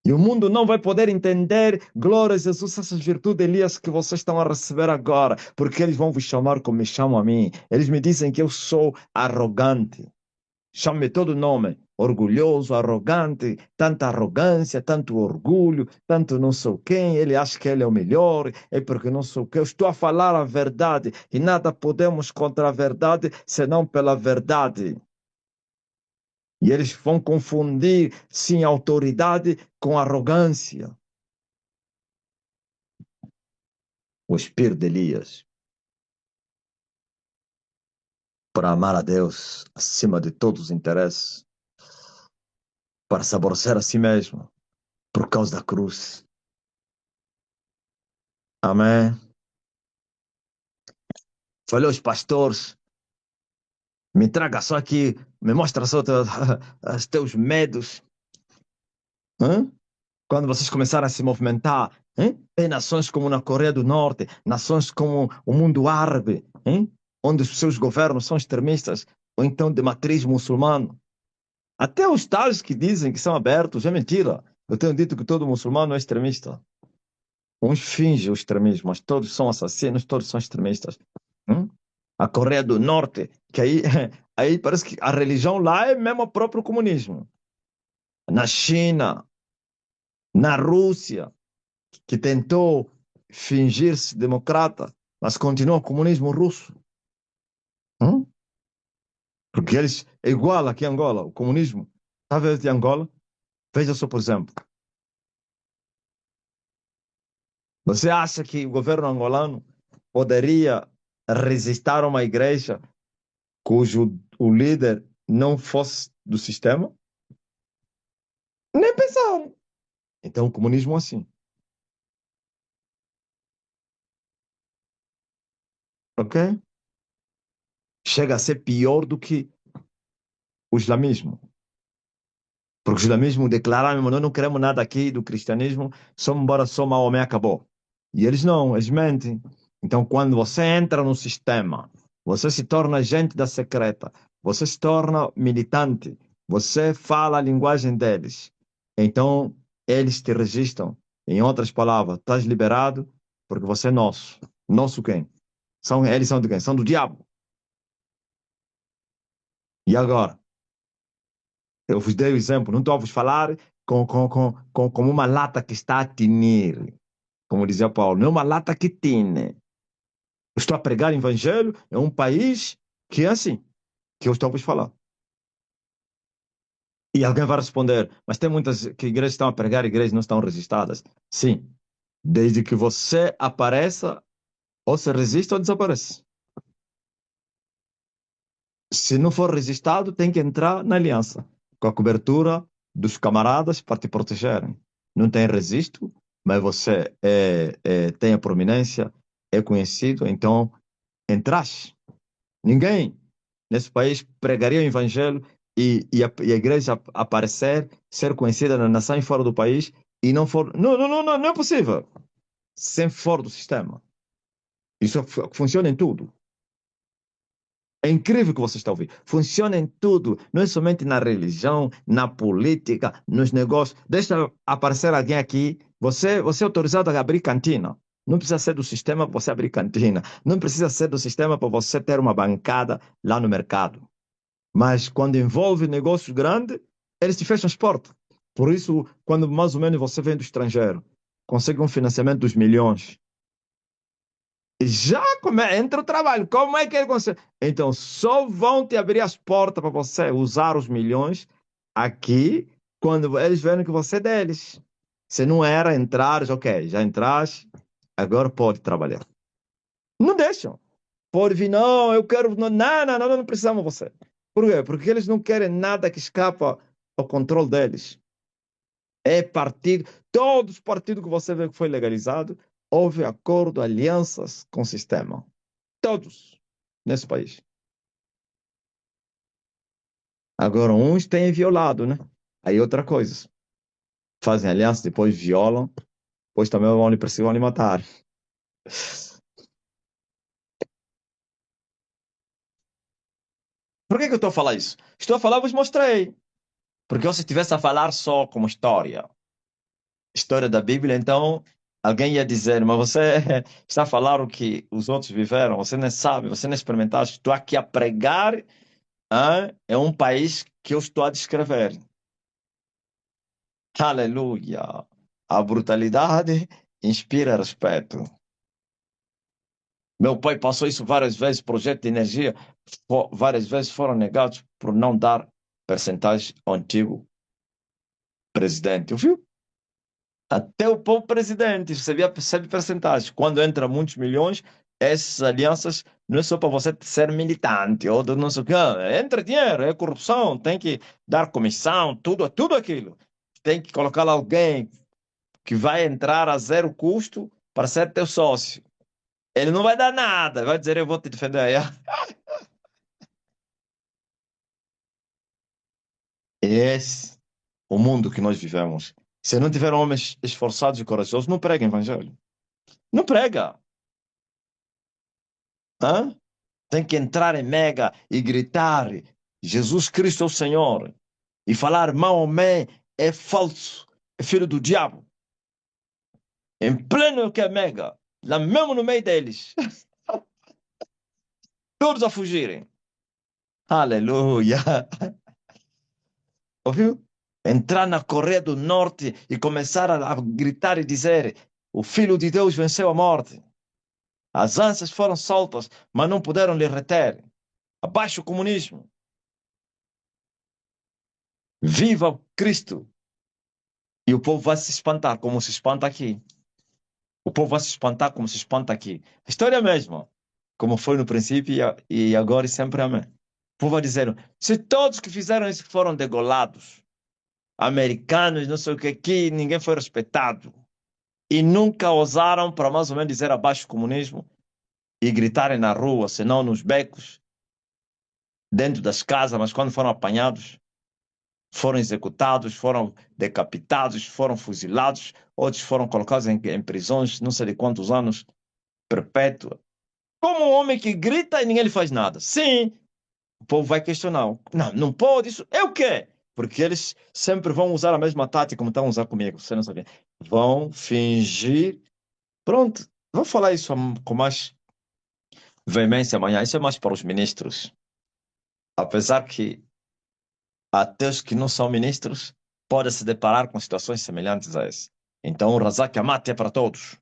E o mundo não vai poder entender, glória a Jesus, essas virtudes, Elias, que vocês estão a receber agora, porque eles vão vos chamar como me chamam a mim. Eles me dizem que eu sou arrogante. Chame-me todo nome, orgulhoso, arrogante, tanta arrogância, tanto orgulho, tanto não sei quem, ele acha que ele é o melhor, é porque não sei o que. Eu estou a falar a verdade e nada podemos contra a verdade senão pela verdade. E eles vão confundir, sim, autoridade com arrogância. O espírito de Elias, para amar a Deus acima de todos os interesses, para se aborrecer a si mesmo, por causa da cruz. Amém. Falei aos pastores, me traga só aqui, me mostra só os teus medos. Hã? Quando vocês começarem a se movimentar, hein? Em nações como na Coreia do Norte, nações como o mundo árabe, hein? Onde os seus governos são extremistas, ou então de matriz muçulmana. Até os tais que dizem que são abertos, é mentira. Eu tenho dito que todo muçulmano é extremista. Uns fingem o extremismo, mas todos são assassinos, todos são extremistas. Hum? A Coreia do Norte, que aí, aí parece que a religião lá é mesmo o próprio comunismo. Na China, na Rússia, que tentou fingir-se democrata, mas continua o comunismo russo. Hum? Porque eles, é igual aqui em Angola, o comunismo. Está a ver de Angola? Veja só, por exemplo. Você acha que o governo angolano poderia resistir a uma igreja cujo o líder não fosse do sistema? Nem pensar. Então, o comunismo é assim, ok? Chega a ser pior do que o islamismo. Porque o islamismo declara, nós não queremos nada aqui do cristianismo, só embora só Maomé acabou. E eles não, eles mentem. Então, quando você entra no sistema, você se torna agente da secreta, você se torna militante, você fala a linguagem deles. Então, eles te registram. Em outras palavras, estás liberado porque você é nosso. Nosso quem? Eles são de quem? São do diabo. E agora? Eu vos dei o exemplo, não estou a vos falar como uma lata que está a tinir, como dizia Paulo, não é uma lata que tine. Eu estou a pregar o evangelho em um país que é assim, que eu estou a vos falar. E alguém vai responder, mas tem muitas que igrejas estão a pregar, igrejas não estão registradas. Sim, desde que você apareça, ou se resiste ou desaparece. Se não for registrado, tem que entrar na aliança, com a cobertura dos camaradas para te protegerem. Não tem registro, mas você tem a prominência, é conhecido, então entras. Ninguém nesse país pregaria o evangelho e a igreja aparecer, ser conhecida na nação e fora do país e não for. Não, não, não, não, não é possível. Sem fora do sistema. Isso funciona em tudo. É incrível o que você está ouvindo. Funciona em tudo, não é somente na religião, na política, nos negócios. Deixa aparecer alguém aqui. Você é autorizado a abrir cantina. Não precisa ser do sistema para você abrir cantina. Não precisa ser do sistema para você ter uma bancada lá no mercado. Mas quando envolve negócios grandes, eles te fecham as portas. Por isso, quando mais ou menos você vem do estrangeiro, consegue um financiamento dos milhões. Já entra o trabalho. Como é que ele consegue? Então, só vão te abrir as portas para você usar os milhões aqui quando eles verem que você é deles. Se não era entrar, ok, já entraste, agora pode trabalhar. Não deixam. Pode vir, não, eu quero. Não, não, não, não, não precisamos de você. Por quê? Porque eles não querem nada que escapa ao controle deles. É partido. Todos os partidos que você vê que foi legalizado, houve acordo, alianças com o sistema. Todos nesse país. Agora, uns têm violado, né? Aí outra coisa. Fazem aliança, depois violam, depois também vão lhe perseguir, vão lhe matar. Por que eu estou a falar isso? Estou a falar, vos mostrei. Porque se estivesse a falar só como história da Bíblia, então alguém ia dizer, mas você está a falar o que os outros viveram, você nem sabe, você nem experimentaste, estou aqui a pregar É um país que eu estou a descrever. Aleluia. A brutalidade inspira respeito. Meu pai passou isso várias vezes, projeto de energia, várias vezes foram negados por não dar percentagem ao antigo presidente. Viu? Até o povo presidente recebe percentagem. Quando entra muitos milhões, essas alianças não é só para você ser militante ou não sei o quê. Entra dinheiro, é corrupção, tem que dar comissão, tudo aquilo. Tem que colocar alguém que vai entrar a zero custo para ser teu sócio. Ele não vai dar nada, vai dizer eu vou te defender. Esse é o mundo que nós vivemos. Se não tiver homens esforçados e corajosos, não prega evangelho. Não prega. Hã? Tem que entrar em mega e gritar: Jesus Cristo é o Senhor. E falar: Maomé é falso, é filho do diabo. Em pleno que é mega, lá mesmo no meio deles, todos a fugirem. Aleluia. Ouviu? Entrar na Coreia do Norte e começar a gritar e dizer: o Filho de Deus venceu a morte. As ansias foram soltas, mas não puderam lhe reter. Abaixo o comunismo. Viva Cristo! E o povo vai se espantar, como se espanta aqui. O povo vai se espantar, como se espanta aqui. A história é a mesma, como foi no princípio e agora e sempre amém. O povo vai dizer: se todos que fizeram isso foram degolados, americanos, não sei o que aqui, ninguém foi respeitado. E nunca ousaram, para mais ou menos dizer abaixo o comunismo, e gritarem na rua, senão nos becos, dentro das casas, mas quando foram apanhados, foram executados, foram decapitados, foram fuzilados, outros foram colocados em prisões, não sei de quantos anos, perpétua. Como um homem que grita e ninguém lhe faz nada. Sim, o povo vai questionar. Não, não pode, isso é o quê? Porque eles sempre vão usar a mesma tática como estão a usar comigo, você não sabia. Vão fingir. Pronto, vou falar isso com mais veemência amanhã. Isso é mais para os ministros. Apesar que até os que não são ministros podem se deparar com situações semelhantes a essa. Então, o Razak Amati é para todos.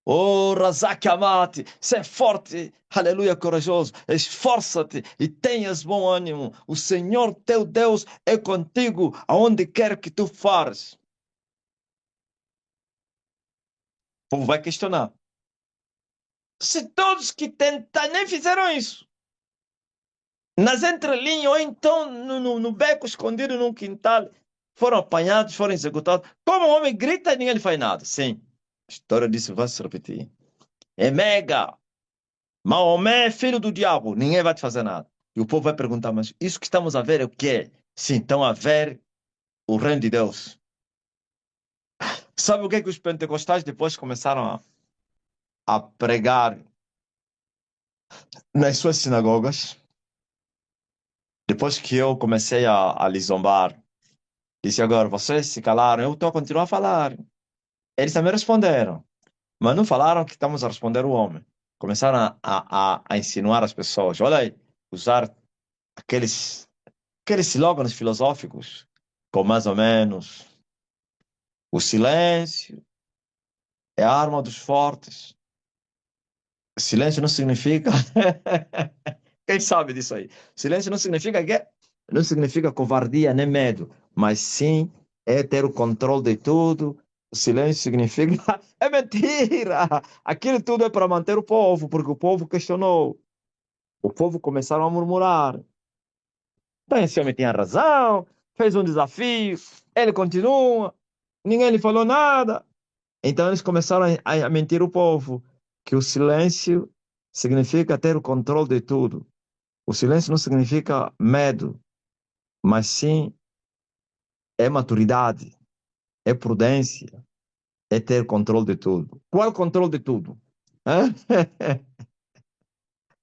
Oh, Razak Amati, se é forte, aleluia, corajoso, esforça-te e tenhas bom ânimo. O Senhor teu Deus é contigo aonde quer que tu fares. O povo vai questionar. Se todos que tentam nem fizeram isso, nas entrelinhas ou então no beco escondido num quintal, foram apanhados, foram executados. Como o homem grita e ninguém faz nada. Sim, a história disso vai se repetir. É mega. Maomé, filho do diabo, ninguém vai te fazer nada. E o povo vai perguntar, mas isso que estamos a ver é o quê? Sim, estão a ver o reino de Deus. Sabe o que é que os pentecostais depois começaram a pregar nas suas sinagogas? Depois que eu comecei a lhes zombar, disse agora, vocês se calaram, eu estou a continuar a falar. Eles também responderam, mas não falaram que estamos a responder o homem. Começaram a insinuar as pessoas. Olha aí, usar aqueles, aqueles slogans filosóficos, como mais ou menos, o silêncio é a arma dos fortes. Silêncio não significa. Quem sabe disso aí? Silêncio não significa que não significa covardia nem medo, mas sim é ter o controle de tudo. O silêncio significa é mentira. Aquilo tudo é para manter o povo, porque o povo questionou. O povo começaram a murmurar. Então esse homem tinha razão, fez um desafio, ele continua, ninguém lhe falou nada. Então eles começaram a mentir o povo que o silêncio significa ter o controle de tudo. O silêncio não significa medo, mas sim é maturidade, é prudência, é ter controle de tudo. Qual controle de tudo? Hã?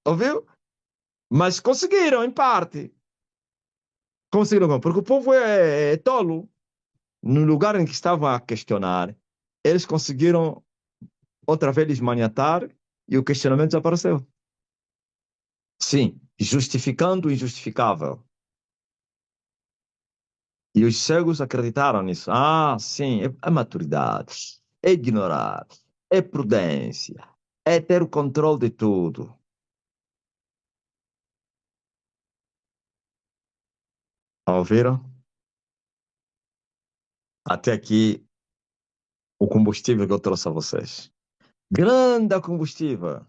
Ouviu? Mas conseguiram, em parte. Conseguiram, porque o povo é tolo. No lugar em que estavam a questionar, eles conseguiram outra vez desmaniatar e o questionamento desapareceu. Sim, justificando o injustificável. E os cegos acreditaram nisso. Ah, sim, é maturidade, é ignorar, é prudência, é ter o controle de tudo. Ouviram? Até aqui o combustível que eu trouxe a vocês. Grande combustível.